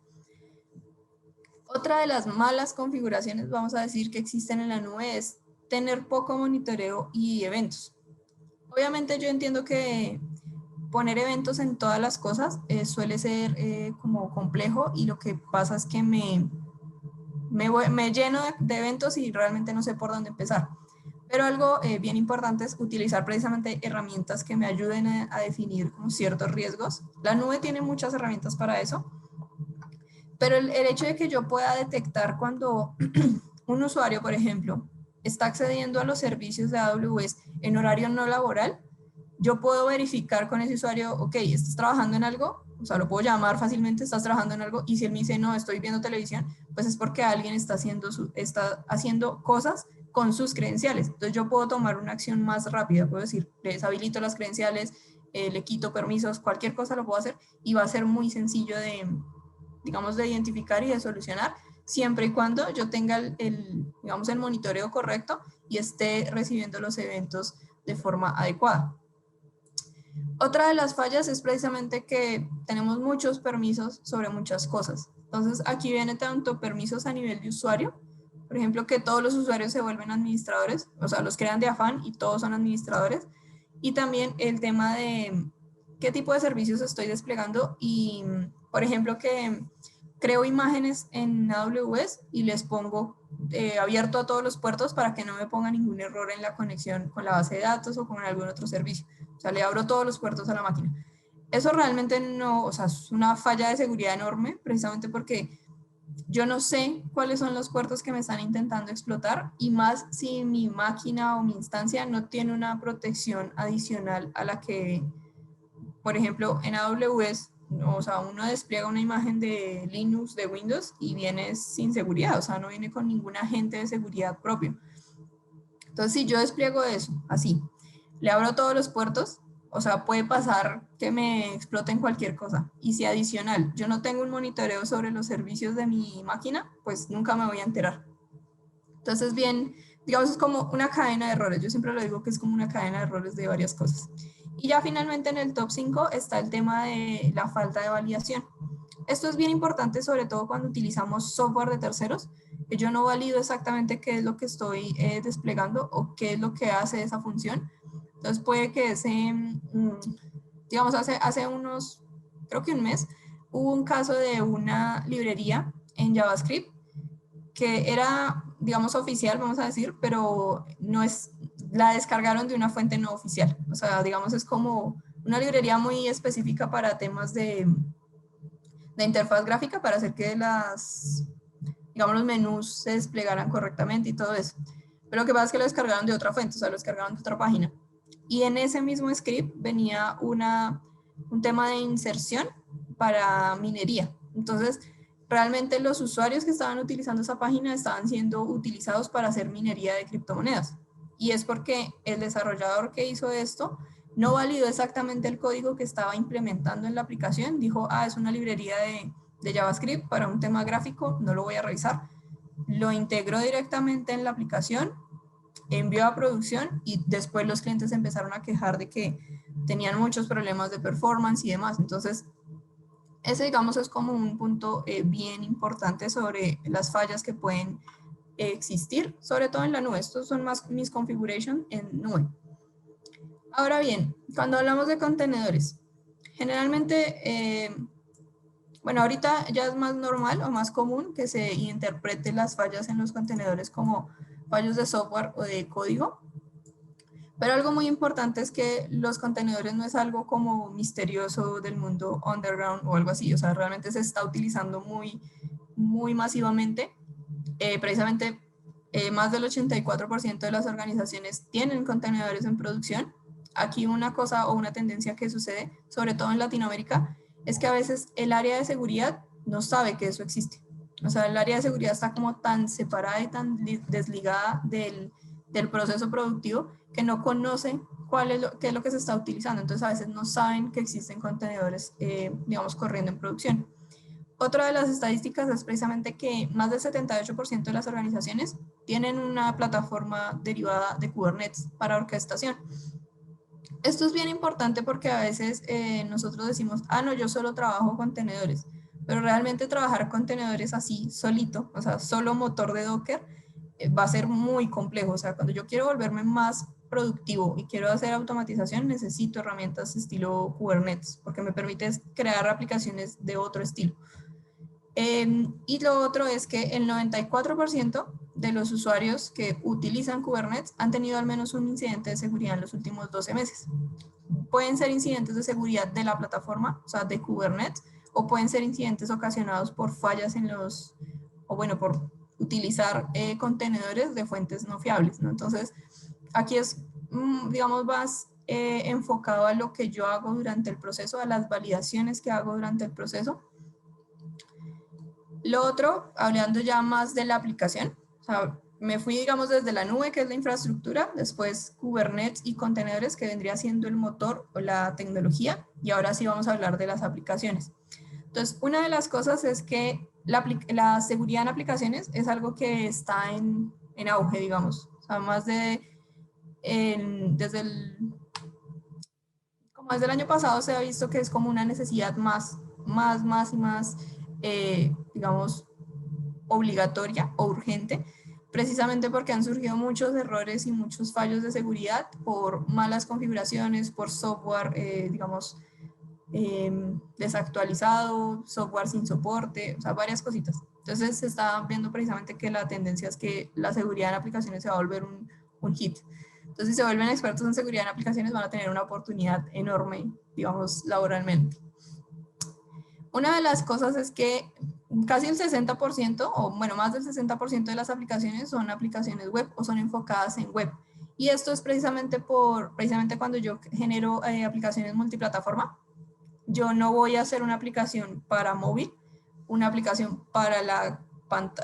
Otra de las malas configuraciones, vamos a decir, que existen en la nube es tener poco monitoreo y eventos. Obviamente yo entiendo que poner eventos en todas las cosas suele ser como complejo, y lo que pasa es que me lleno de eventos y realmente no sé por dónde empezar. Pero algo bien importante es utilizar precisamente herramientas que me ayuden a definir como ciertos riesgos. La nube tiene muchas herramientas para eso, pero el hecho de que yo pueda detectar cuando un usuario, por ejemplo, está accediendo a los servicios de AWS en horario no laboral, yo puedo verificar con ese usuario, ok, ¿estás trabajando en algo? O sea, lo puedo llamar fácilmente, ¿estás trabajando en algo? Y si él me dice, no, estoy viendo televisión, pues es porque alguien está haciendo cosas con sus credenciales. Entonces yo puedo tomar una acción más rápida, puedo decir, le deshabilito las credenciales, le quito permisos, cualquier cosa lo puedo hacer, y va a ser muy sencillo digamos, de identificar y de solucionar, siempre y cuando yo tenga digamos, el monitoreo correcto y esté recibiendo los eventos de forma adecuada. Otra de las fallas es precisamente que tenemos muchos permisos sobre muchas cosas. Entonces, aquí viene tanto permisos a nivel de usuario, por ejemplo, que todos los usuarios se vuelven administradores, o sea, los crean de afán y todos son administradores. Y también el tema de qué tipo de servicios estoy desplegando y, por ejemplo, que creo imágenes en AWS y les pongo abierto a todos los puertos para que no me ponga ningún error en la conexión con la base de datos o con algún otro servicio. O sea, le abro todos los puertos a la máquina. Eso realmente no, o sea, es una falla de seguridad enorme, precisamente porque yo no sé cuáles son los puertos que me están intentando explotar, y más si mi máquina o mi instancia no tiene una protección adicional a la que, por ejemplo, en AWS, o sea, uno despliega una imagen de Linux, de Windows, y viene sin seguridad, o sea, no viene con ningún agente de seguridad propio. Entonces, si yo despliego eso, así, le abro todos los puertos, o sea, puede pasar que me exploten cualquier cosa. Y si adicional yo no tengo un monitoreo sobre los servicios de mi máquina, pues nunca me voy a enterar. Entonces, bien, digamos, es como una cadena de errores. Yo siempre lo digo que es como una cadena de errores de varias cosas. Y ya finalmente en el top 5 está el tema de la falta de validación. Esto es bien importante, sobre todo cuando utilizamos software de terceros, que yo no valido exactamente qué es lo que estoy desplegando o qué es lo que hace esa función. Entonces puede que digamos, hace unos, creo que un mes, hubo un caso de una librería en JavaScript que era, digamos, oficial, vamos a decir, pero no es, la descargaron de una fuente no oficial. O sea, digamos, es como una librería muy específica para temas de interfaz gráfica, para hacer que digamos, los menús se desplegaran correctamente y todo eso. Pero lo que pasa es que lo descargaron de otra fuente, o sea, lo descargaron de otra página. Y en ese mismo script venía un tema de inserción para minería. Entonces, realmente los usuarios que estaban utilizando esa página estaban siendo utilizados para hacer minería de criptomonedas. Y es porque el desarrollador que hizo esto no validó exactamente el código que estaba implementando en la aplicación. Dijo, es una librería de JavaScript para un tema gráfico, no lo voy a revisar. Lo integró directamente en la aplicación, envió a producción, y después los clientes empezaron a quejar de que tenían muchos problemas de performance y demás. Entonces, ese, digamos, es como un punto bien importante sobre las fallas que pueden existir, sobre todo en la nube. Estos son más mis configurations en nube. Ahora bien, cuando hablamos de contenedores, generalmente, bueno, ahorita ya es más normal o más común que se interprete las fallas en los contenedores como fallos de software o de código, Pero algo muy importante es que los contenedores no es algo como misterioso del mundo underground o algo así, o sea, realmente se está utilizando muy masivamente. Precisamente más del 84% de las organizaciones tienen contenedores en producción. Aquí una cosa o una tendencia que sucede, sobre todo en Latinoamérica, es que a veces el área de seguridad no sabe que eso existe. O sea, el área de seguridad está como tan separada y tan desligada del proceso productivo que no conocen qué es lo que se está utilizando. Entonces a veces no saben que existen contenedores, digamos, corriendo en producción. Otra de las estadísticas es precisamente que más del 78% de las organizaciones tienen una plataforma derivada de Kubernetes para orquestación. Esto es bien importante porque a veces nosotros decimos, no, yo solo trabajo con contenedores, pero realmente trabajar con contenedores así, solito, o sea, solo motor de Docker, va a ser muy complejo. O sea, cuando yo quiero volverme más productivo y quiero hacer automatización, necesito herramientas estilo Kubernetes, porque me permite crear aplicaciones de otro estilo. Y lo otro es que el 94% de los usuarios que utilizan Kubernetes han tenido al menos un incidente de seguridad en los últimos 12 meses. Pueden ser incidentes de seguridad de la plataforma, o sea, de Kubernetes, o pueden ser incidentes ocasionados por fallas en los, o bueno, por utilizar contenedores de fuentes no fiables, ¿no? Entonces, aquí es, digamos, más enfocado a lo que yo hago durante el proceso, a las validaciones que hago durante el proceso. Lo otro, hablando ya más de la aplicación, o sea, me fui, digamos, desde la nube, que es la infraestructura, después Kubernetes y contenedores, que vendría siendo el motor o la tecnología, y ahora sí vamos a hablar de las aplicaciones. Entonces, una de las cosas es que la seguridad en aplicaciones es algo que está en auge, digamos. O sea, más desde el año pasado se ha visto que es como una necesidad más y más, digamos, obligatoria o urgente, precisamente porque han surgido muchos errores y muchos fallos de seguridad por malas configuraciones, por software, digamos, desactualizado, software sin soporte, o sea, varias cositas. Entonces se está viendo precisamente que la tendencia es que la seguridad en aplicaciones se va a volver un hit. Entonces, si se vuelven expertos en seguridad en aplicaciones, van a tener una oportunidad enorme, digamos, laboralmente. Una de las cosas es que casi el 60%, o bueno, más del 60% de las aplicaciones son aplicaciones web o son enfocadas en web. Y esto es precisamente cuando yo genero aplicaciones multiplataforma, yo no voy a hacer una aplicación para móvil, una aplicación para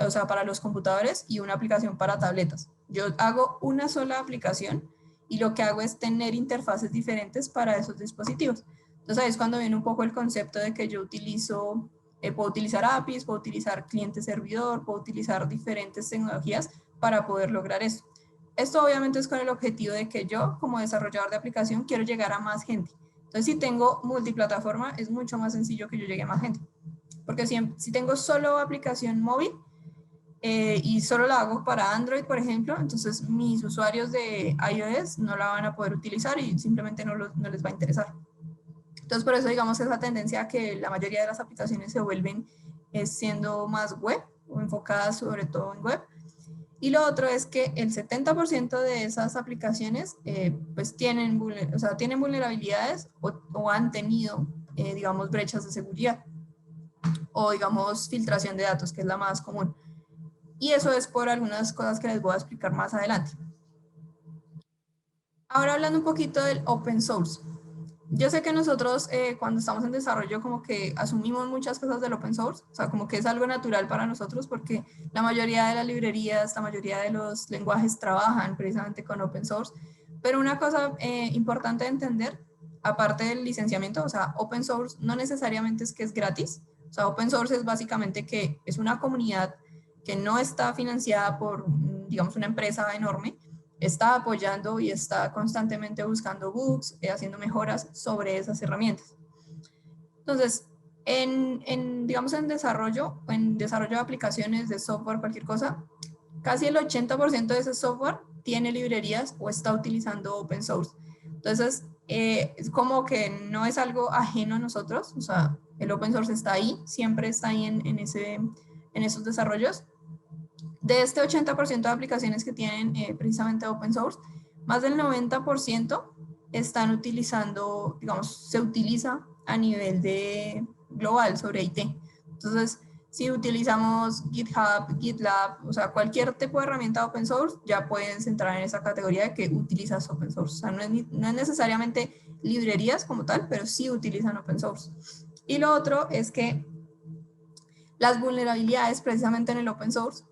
o sea, para los computadores y una aplicación para tabletas. Yo hago una sola aplicación y lo que hago es tener interfaces diferentes para esos dispositivos. Entonces ahí es cuando viene un poco el concepto de que yo puedo utilizar APIs, puedo utilizar cliente-servidor, puedo utilizar diferentes tecnologías para poder lograr esto. Esto obviamente es con el objetivo de que yo, como desarrollador de aplicación, quiero llegar a más gente. Entonces, si tengo multiplataforma, es mucho más sencillo que yo llegue a más gente. Porque si tengo solo aplicación móvil y solo la hago para Android, por ejemplo, entonces mis usuarios de iOS no la van a poder utilizar y simplemente no les va a interesar. Entonces, por eso, digamos, esa tendencia a que la mayoría de las aplicaciones se vuelven siendo más web o enfocadas sobre todo en web. Y lo otro es que el 70% de esas aplicaciones pues tienen vulnerabilidades o han tenido, digamos, brechas de seguridad o, digamos, filtración de datos, que es la más común. Y eso es por algunas cosas que les voy a explicar más adelante. Ahora hablando un poquito del open source. Yo sé que nosotros cuando estamos en desarrollo como que asumimos muchas cosas del open source, o sea, como que es algo natural para nosotros porque la mayoría de las librerías, la mayoría de los lenguajes trabajan precisamente con open source, pero una cosa importante de entender, aparte del licenciamiento, o sea, open source no necesariamente es que es gratis, o sea, open source es básicamente que es una comunidad que no está financiada por, digamos, una empresa enorme, está apoyando y está constantemente buscando bugs, haciendo mejoras sobre esas herramientas. Entonces, digamos, en desarrollo de aplicaciones, de software, cualquier cosa, casi el 80% de ese software tiene librerías o está utilizando open source. Entonces, es como que no es algo ajeno a nosotros, o sea, el open source está ahí, siempre está ahí en esos desarrollos. De este 80% de aplicaciones que tienen precisamente open source, más del 90% están utilizando, digamos, se utiliza a nivel de global sobre IT. Entonces, si utilizamos GitHub, GitLab, o sea, cualquier tipo de herramienta open source, ya pueden entrar en esa categoría de que utilizas open source. O sea, no es necesariamente librerías como tal, pero sí utilizan open source. Y lo otro es que las vulnerabilidades precisamente en el open source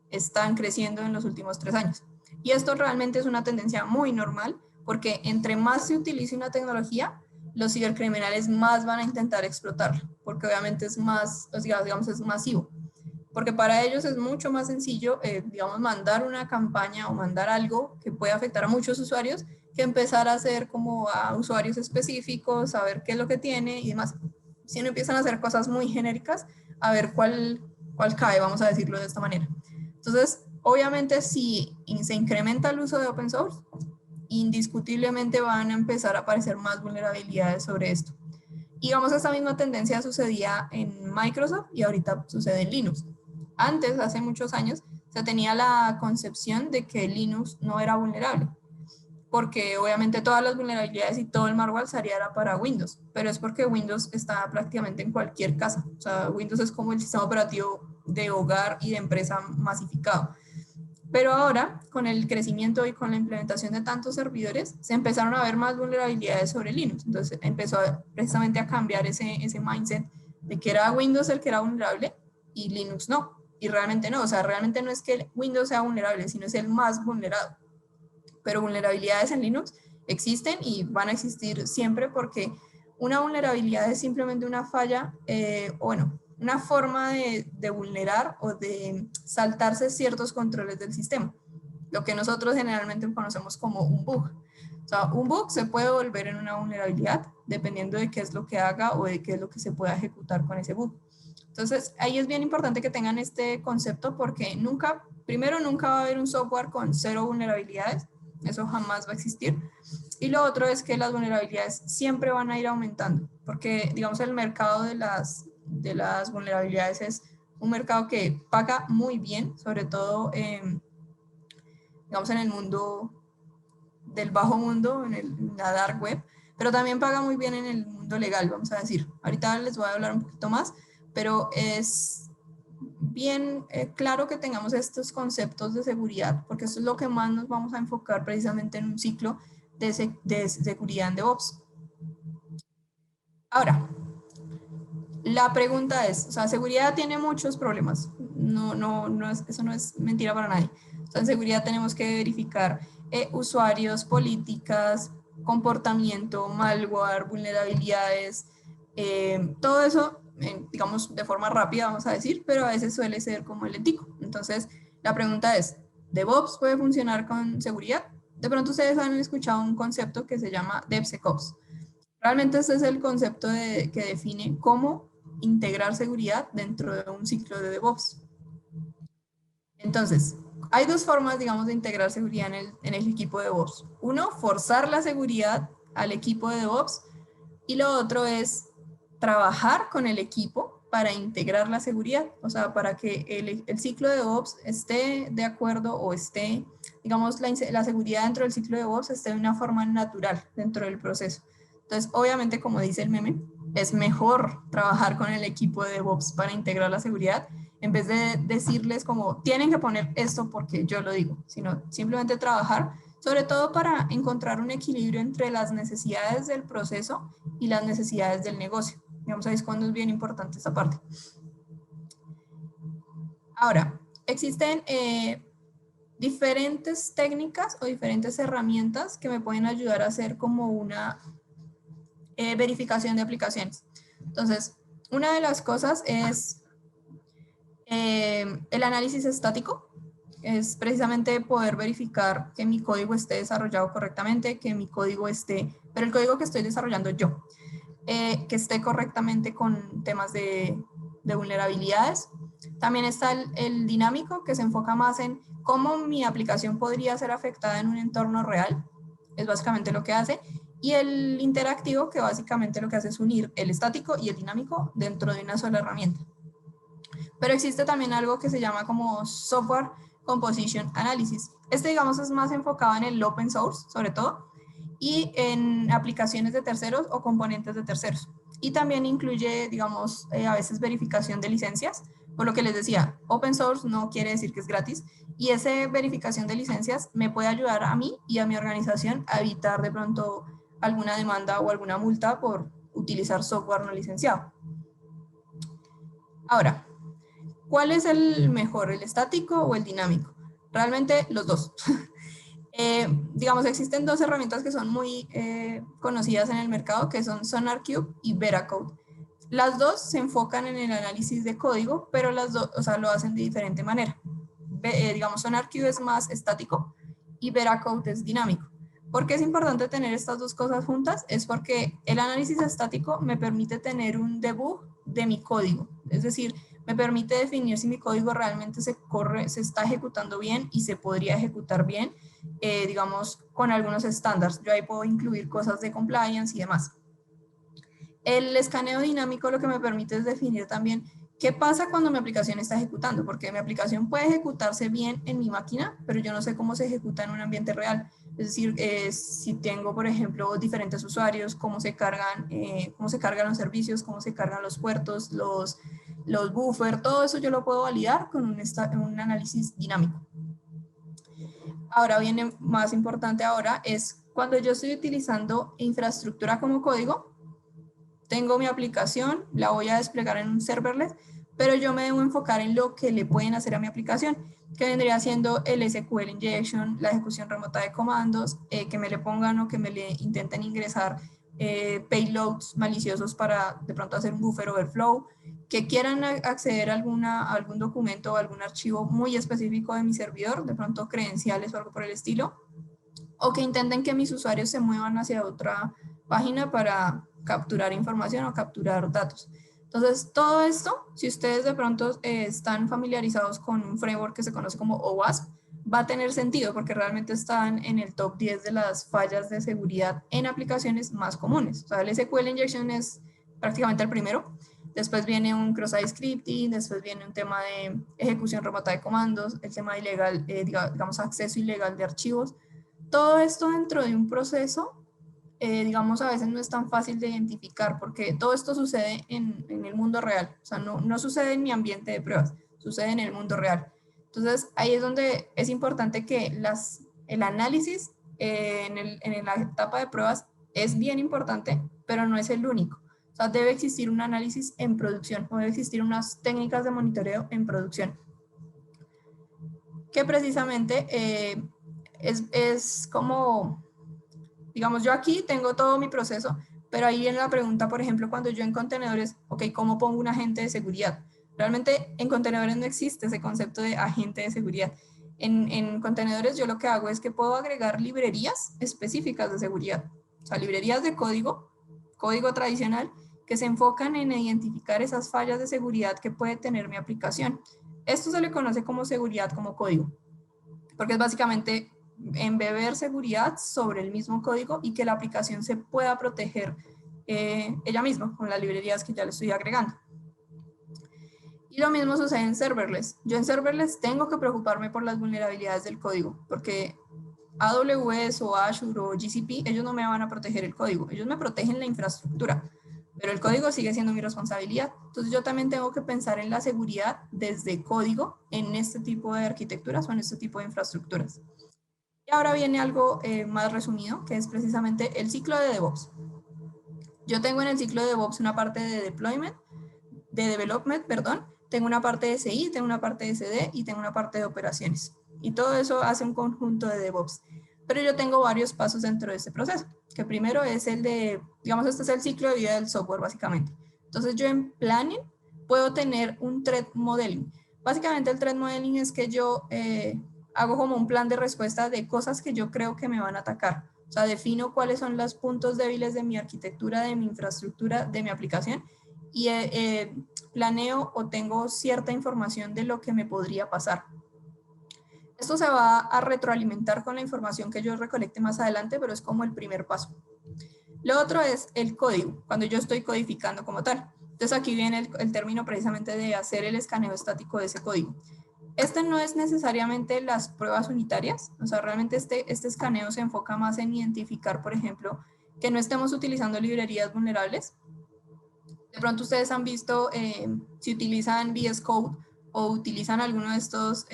están creciendo en los últimos 3 años. Y esto realmente es una tendencia muy normal, porque entre más se utilice una tecnología, los cibercriminales más van a intentar explotarla, porque obviamente es más, digamos, es masivo. Porque para ellos es mucho más sencillo, digamos, mandar una campaña o mandar algo que puede afectar a muchos usuarios, que empezar a hacer como a usuarios específicos, a ver qué es lo que tiene y demás. Si no empiezan a hacer cosas muy genéricas, a ver cuál cae, vamos a decirlo de esta manera. Entonces, obviamente, si se incrementa el uso de open source, indiscutiblemente van a empezar a aparecer más vulnerabilidades sobre esto. Y digamos, esta misma tendencia sucedía en Microsoft y ahorita sucede en Linux. Antes, hace muchos años, se tenía la concepción de que Linux no era vulnerable, porque obviamente todas las vulnerabilidades y todo el malware sería era para Windows, pero es porque Windows está prácticamente en cualquier casa. O sea, Windows es como el sistema operativo de hogar y de empresa masificado. Pero ahora, con el crecimiento y con la implementación de tantos servidores, se empezaron a ver más vulnerabilidades sobre Linux. Entonces empezó precisamente a cambiar ese mindset de que era Windows el que era vulnerable y Linux no. Y realmente no, o sea, realmente no es que Windows sea vulnerable, sino es el más vulnerado. Pero vulnerabilidades en Linux existen y van a existir siempre, porque una vulnerabilidad es simplemente una falla, una forma de vulnerar o de saltarse ciertos controles del sistema, lo que nosotros generalmente conocemos como un bug. O sea, un bug se puede volver en una vulnerabilidad dependiendo de qué es lo que haga o de qué es lo que se pueda ejecutar con ese bug. Entonces, ahí es bien importante que tengan este concepto, porque primero nunca va a haber un software con 0 vulnerabilidades, eso jamás va a existir. Y lo otro es que las vulnerabilidades siempre van a ir aumentando, porque digamos el mercado de las vulnerabilidades es un mercado que paga muy bien, sobre todo digamos en el mundo del bajo mundo, en la dark web, pero también paga muy bien en el mundo legal, vamos a decir. Ahorita les voy a hablar un poquito más, pero es bien claro que tengamos estos conceptos de seguridad, porque eso es lo que más nos vamos a enfocar precisamente en un ciclo de seguridad en DevOps. Ahora, la pregunta es, o sea, seguridad tiene muchos problemas, eso no es mentira para nadie. O sea, en seguridad tenemos que verificar usuarios, políticas, comportamiento, malware, vulnerabilidades, todo eso, digamos, de forma rápida, vamos a decir, pero a veces suele ser como el ético. Entonces, la pregunta es, ¿DevOps puede funcionar con seguridad? De pronto ustedes han escuchado un concepto que se llama DevSecOps. Realmente este es el concepto que define cómo integrar seguridad dentro de un ciclo de DevOps. Entonces, hay dos formas, digamos, de integrar seguridad en el equipo de DevOps. Uno, forzar la seguridad al equipo de DevOps, y lo otro es trabajar con el equipo para integrar la seguridad, o sea, para que el ciclo de DevOps esté de acuerdo o esté, digamos, la seguridad dentro del ciclo de DevOps esté de una forma natural dentro del proceso. Entonces, obviamente, como dice el meme, es mejor trabajar con el equipo de DevOps para integrar la seguridad, en vez de decirles como, tienen que poner esto porque yo lo digo, sino simplemente trabajar, sobre todo para encontrar un equilibrio entre las necesidades del proceso y las necesidades del negocio. Digamos, ahí es cuando es bien importante esta parte. Ahora, existen diferentes técnicas o diferentes herramientas que me pueden ayudar a hacer como una verificación de aplicaciones. Entonces, una de las cosas es el análisis estático. Es precisamente poder verificar que mi código esté desarrollado correctamente, que mi código esté, pero el código que estoy desarrollando yo, que esté correctamente con temas de vulnerabilidades. También está el dinámico, que se enfoca más en cómo mi aplicación podría ser afectada en un entorno real, es básicamente lo que hace. Y el interactivo, que básicamente lo que hace es unir el estático y el dinámico dentro de una sola herramienta. Pero existe también algo que se llama como software Composition Analysis. Este, digamos, es más enfocado en el open source, sobre todo, y en aplicaciones de terceros o componentes de terceros. Y también incluye, digamos, a veces verificación de licencias. Por lo que les decía, open source no quiere decir que es gratis, y esa verificación de licencias me puede ayudar a mí y a mi organización a evitar de pronto alguna demanda o alguna multa por utilizar software no licenciado. Ahora, ¿cuál es el mejor, el estático o el dinámico? Realmente los dos. Digamos, existen dos herramientas que son muy conocidas en el mercado, que son SonarQube y Veracode. Las dos se enfocan en el análisis de código, pero las dos, o sea, lo hacen de diferente manera. Digamos, SonarQube es más estático y Veracode es dinámico. ¿Por qué es importante tener estas dos cosas juntas? Es porque el análisis estático me permite tener un debug de mi código, es decir, me permite definir si mi código realmente se está ejecutando bien y se podría ejecutar bien, digamos, con algunos estándares. Yo ahí puedo incluir cosas de compliance y demás. El escaneo dinámico lo que me permite es definir también qué pasa cuando mi aplicación está ejecutando, porque mi aplicación puede ejecutarse bien en mi máquina, pero yo no sé cómo se ejecuta en un ambiente real. Es decir, si tengo, por ejemplo, diferentes usuarios, cómo se cargan los servicios, cómo se cargan los puertos, los buffers, todo eso yo lo puedo validar con un análisis dinámico. Ahora viene más importante ahora, es cuando yo estoy utilizando infraestructura como código, tengo mi aplicación, la voy a desplegar en un serverless, pero yo me debo enfocar en lo que le pueden hacer a mi aplicación, que vendría siendo el SQL injection, la ejecución remota de comandos, que me le pongan o que me le intenten ingresar payloads maliciosos para de pronto hacer un buffer overflow, que quieran acceder a algún documento o algún archivo muy específico de mi servidor, de pronto credenciales o algo por el estilo, o que intenten que mis usuarios se muevan hacia otra página para capturar información o capturar datos. Entonces, todo esto, si ustedes de pronto están familiarizados con un framework que se conoce como OWASP, va a tener sentido porque realmente están en el top 10 de las fallas de seguridad en aplicaciones más comunes. O sea, el SQL injection es prácticamente el primero. Después viene un cross-site scripting, después viene un tema de ejecución remota de comandos, el tema ilegal, digamos, acceso ilegal de archivos. Todo esto dentro de un proceso, digamos, a veces no es tan fácil de identificar porque todo esto sucede en el mundo real. O sea, no sucede en mi ambiente de pruebas, sucede en el mundo real. Entonces, ahí es donde es importante que el análisis en la etapa de pruebas es bien importante, pero no es el único. O sea, debe existir un análisis en producción o debe existir unas técnicas de monitoreo en producción. Que precisamente es como, digamos, yo aquí tengo todo mi proceso, pero ahí viene la pregunta, por ejemplo, cuando yo en contenedores, ok, ¿cómo pongo un agente de seguridad? Realmente en contenedores no existe ese concepto de agente de seguridad. En contenedores yo lo que hago es que puedo agregar librerías específicas de seguridad, o sea, librerías de código tradicional, que se enfocan en identificar esas fallas de seguridad que puede tener mi aplicación. Esto se le conoce como seguridad como código, porque es básicamente embeber seguridad sobre el mismo código y que la aplicación se pueda proteger ella misma con las librerías que ya le estoy agregando. Y lo mismo sucede en serverless. Yo en serverless tengo que preocuparme por las vulnerabilidades del código, porque AWS o Azure o GCP, ellos no me van a proteger el código, ellos me protegen la infraestructura, pero el código sigue siendo mi responsabilidad. Entonces yo también tengo que pensar en la seguridad desde código en este tipo de arquitecturas o en este tipo de infraestructuras. Y ahora viene algo más resumido, que es precisamente el ciclo de DevOps. Yo tengo en el ciclo de DevOps una parte de development, perdón, tengo una parte de CI, tengo una parte de CD y tengo una parte de operaciones. Y todo eso hace un conjunto de DevOps. Pero yo tengo varios pasos dentro de este proceso, que primero es el de, digamos, este es el ciclo de vida del software básicamente. Entonces yo en planning puedo tener un threat modeling. Básicamente el threat modeling es que yo hago como un plan de respuesta de cosas que yo creo que me van a atacar. O sea, defino cuáles son los puntos débiles de mi arquitectura, de mi infraestructura, de mi aplicación y planeo o tengo cierta información de lo que me podría pasar. Esto se va a retroalimentar con la información que yo recolecte más adelante, pero es como el primer paso. Lo otro es el código, cuando yo estoy codificando como tal. Entonces aquí viene el término precisamente de hacer el escaneo estático de ese código. Este no es necesariamente las pruebas unitarias, o sea, realmente este escaneo se enfoca más en identificar, por ejemplo, que no estemos utilizando librerías vulnerables. De pronto ustedes han visto si utilizan VS Code o utilizan alguno de estos,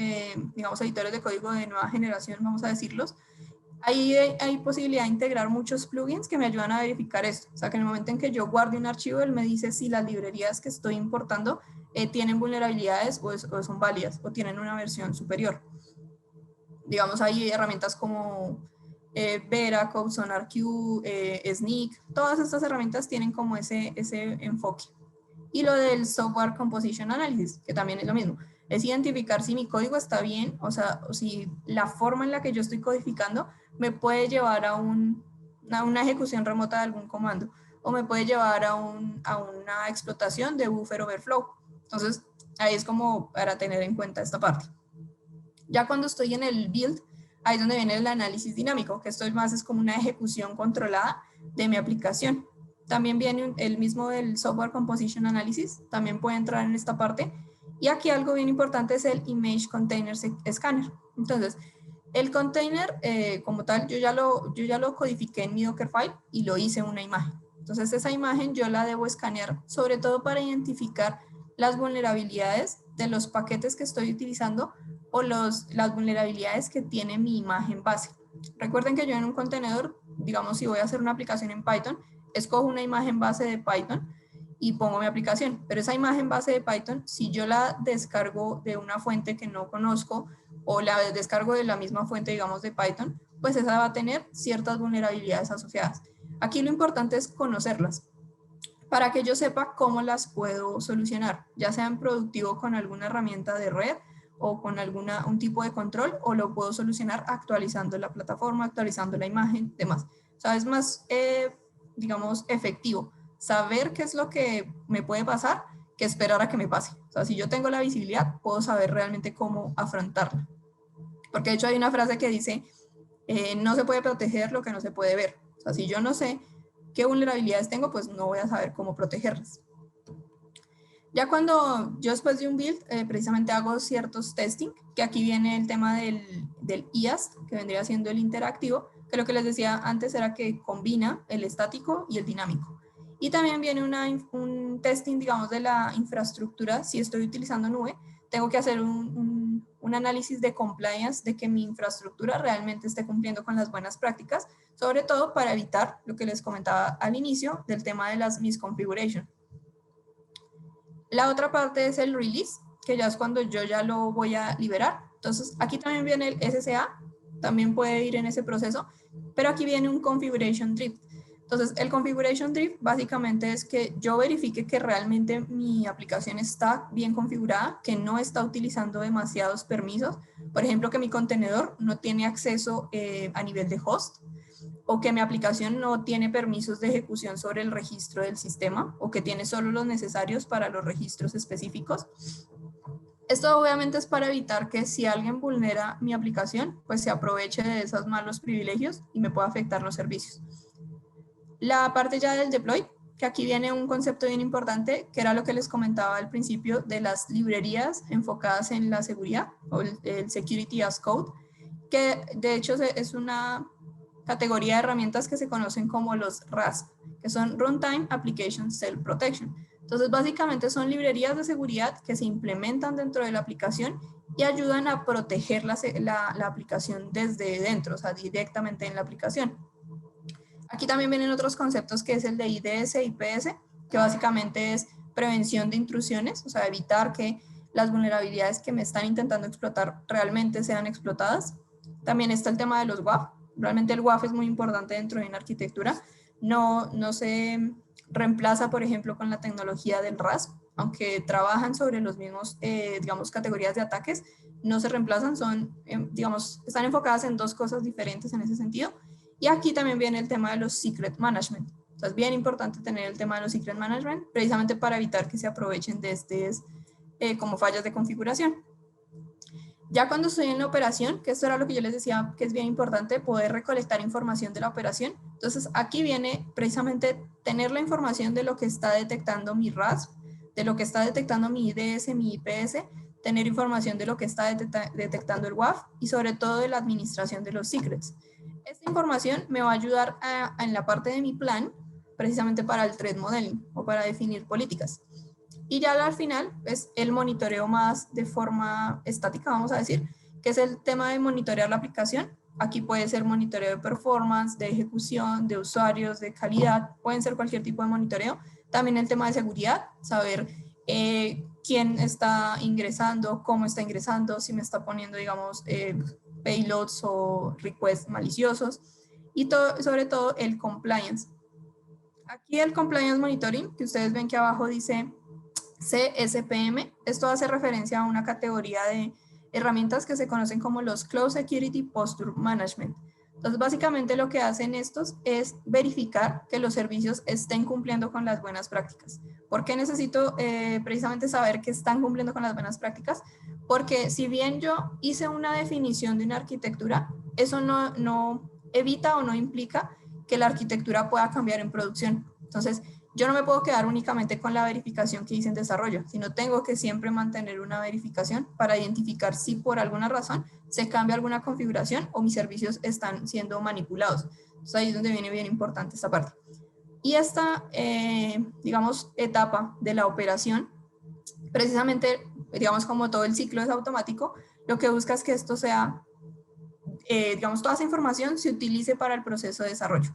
digamos, editores de código de nueva generación, vamos a decirlos. Ahí hay posibilidad de integrar muchos plugins que me ayudan a verificar esto. O sea, que en el momento en que yo guarde un archivo, él me dice si las librerías que estoy importando tienen vulnerabilidades o son válidas o tienen una versión superior. Digamos, hay herramientas como Vera, CodeSonarQ, Sneak. Todas estas herramientas tienen como ese enfoque. Y lo del Software Composition Analysis, que también es lo mismo. Es identificar si mi código está bien, o sea, o si la forma en la que yo estoy codificando me puede llevar a una ejecución remota de algún comando, o me puede llevar a una explotación de buffer overflow. Entonces, ahí es como para tener en cuenta esta parte. Ya cuando estoy en el build, ahí es donde viene el análisis dinámico, que esto más es como una ejecución controlada de mi aplicación. También viene el mismo del Software Composition Analysis, también puede entrar en esta parte. Y aquí algo bien importante es el Image Container Scanner. Entonces, el container como tal, yo ya lo codifiqué en mi Dockerfile y lo hice una imagen. Entonces, esa imagen yo la debo escanear, sobre todo para identificar las vulnerabilidades de los paquetes que estoy utilizando o las vulnerabilidades que tiene mi imagen base. Recuerden que yo en un contenedor, digamos, si voy a hacer una aplicación en Python, escojo una imagen base de Python y pongo mi aplicación. Pero esa imagen base de Python, si yo la descargo de una fuente que no conozco o la descargo de la misma fuente, digamos, de Python, pues esa va a tener ciertas vulnerabilidades asociadas. Aquí lo importante es conocerlas para que yo sepa cómo las puedo solucionar, ya sea en productivo con alguna herramienta de red o con un tipo de control, o lo puedo solucionar actualizando la plataforma, actualizando la imagen, demás. O sea, es más, digamos, efectivo saber qué es lo que me puede pasar que esperar a que me pase. O sea, si yo tengo la visibilidad, puedo saber realmente cómo afrontarla. Porque de hecho hay una frase que dice, no se puede proteger lo que no se puede ver. O sea, si yo no sé qué vulnerabilidades tengo, pues no voy a saber cómo protegerlas. Ya cuando yo después de un build, precisamente hago ciertos testing, que aquí viene el tema del IAST, que vendría siendo el interactivo, que lo que les decía antes era que combina el estático y el dinámico. Y también viene un testing, digamos, de la infraestructura. Si estoy utilizando nube, tengo que hacer un análisis de compliance de que mi infraestructura realmente esté cumpliendo con las buenas prácticas, sobre todo para evitar lo que les comentaba al inicio del tema de las misconfiguration. La otra parte es el release, que ya es cuando yo ya lo voy a liberar. Entonces, aquí también viene el SSA, también puede ir en ese proceso, pero aquí viene un configuration drift. Entonces, el configuration drift básicamente es que yo verifique que realmente mi aplicación está bien configurada, que no está utilizando demasiados permisos. Por ejemplo, que mi contenedor no tiene acceso a nivel de host, o que mi aplicación no tiene permisos de ejecución sobre el registro del sistema, o que tiene solo los necesarios para los registros específicos. Esto obviamente es para evitar que si alguien vulnera mi aplicación, pues se aproveche de esos malos privilegios y me pueda afectar los servicios. La parte ya del deploy, que aquí viene un concepto bien importante, que era lo que les comentaba al principio de las librerías enfocadas en la seguridad, o el Security as Code, que de hecho es una categoría de herramientas que se conocen como los RASP, que son Runtime Application Self Protection. Entonces, básicamente son librerías de seguridad que se implementan dentro de la aplicación y ayudan a proteger la aplicación desde dentro, o sea, directamente en la aplicación. Aquí también vienen otros conceptos que es el de IDS y IPS, que básicamente es prevención de intrusiones, o sea, evitar que las vulnerabilidades que me están intentando explotar realmente sean explotadas. También está el tema de los WAF. Realmente el WAF es muy importante dentro de una arquitectura. No se reemplaza, por ejemplo, con la tecnología del RASP, aunque trabajan sobre los mismos, digamos, categorías de ataques, no se reemplazan, son, digamos, están enfocadas en dos cosas diferentes en ese sentido. Y aquí también viene el tema de los secret management. O sea, es bien importante tener el tema de los secret management, precisamente para evitar que se aprovechen de como fallas de configuración. Ya cuando estoy en la operación, que esto era lo que yo les decía que es bien importante, poder recolectar información de la operación. Entonces, aquí viene precisamente tener la información de lo que está detectando mi RASP, de lo que está detectando mi IDS, mi IPS, tener información de lo que está detectando el WAF y sobre todo de la administración de los secrets. Esta información me va a ayudar en la parte de mi plan, precisamente para el threat modeling o para definir políticas. Y ya al final es el monitoreo más de forma estática, vamos a decir, que es el tema de monitorear la aplicación. Aquí puede ser monitoreo de performance, de ejecución, de usuarios, de calidad, pueden ser cualquier tipo de monitoreo. También el tema de seguridad, saber quién está ingresando, cómo está ingresando, si me está poniendo, digamos, payloads o requests maliciosos. Y todo, sobre todo el compliance. Aquí el compliance monitoring, que ustedes ven que abajo dice CSPM, esto hace referencia a una categoría de herramientas que se conocen como los Cloud Security Posture Management. Entonces, básicamente lo que hacen estos es verificar que los servicios estén cumpliendo con las buenas prácticas. ¿Por qué necesito precisamente saber que están cumpliendo con las buenas prácticas? Porque si bien yo hice una definición de una arquitectura, eso no evita o no implica que la arquitectura pueda cambiar en producción. Entonces, yo no me puedo quedar únicamente con la verificación que hice en desarrollo, sino tengo que siempre mantener una verificación para identificar si por alguna razón se cambia alguna configuración o mis servicios están siendo manipulados. Entonces ahí es donde viene bien importante esta parte. Y esta, digamos, etapa de la operación, precisamente, digamos, como todo el ciclo es automático, lo que busca es que esto sea, digamos, toda esa información se utilice para el proceso de desarrollo,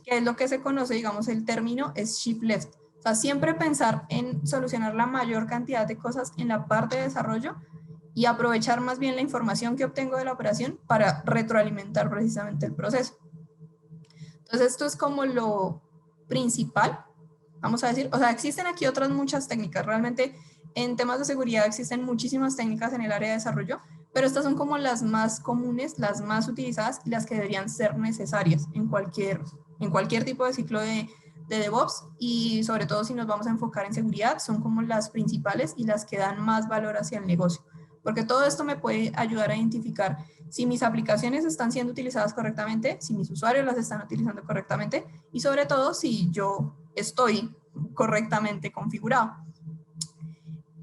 que es lo que se conoce, digamos, el término es shift left. O sea, siempre pensar en solucionar la mayor cantidad de cosas en la parte de desarrollo y aprovechar más bien la información que obtengo de la operación para retroalimentar precisamente el proceso. Entonces, esto es como lo principal, vamos a decir. O sea, existen aquí otras muchas técnicas. Realmente, en temas de seguridad existen muchísimas técnicas en el área de desarrollo, pero estas son como las más comunes, las más utilizadas y las que deberían ser necesarias en cualquier tipo de ciclo de DevOps, y sobre todo si nos vamos a enfocar en seguridad, son como las principales y las que dan más valor hacia el negocio, porque todo esto me puede ayudar a identificar si mis aplicaciones están siendo utilizadas correctamente, si mis usuarios las están utilizando correctamente y sobre todo si yo estoy correctamente configurado.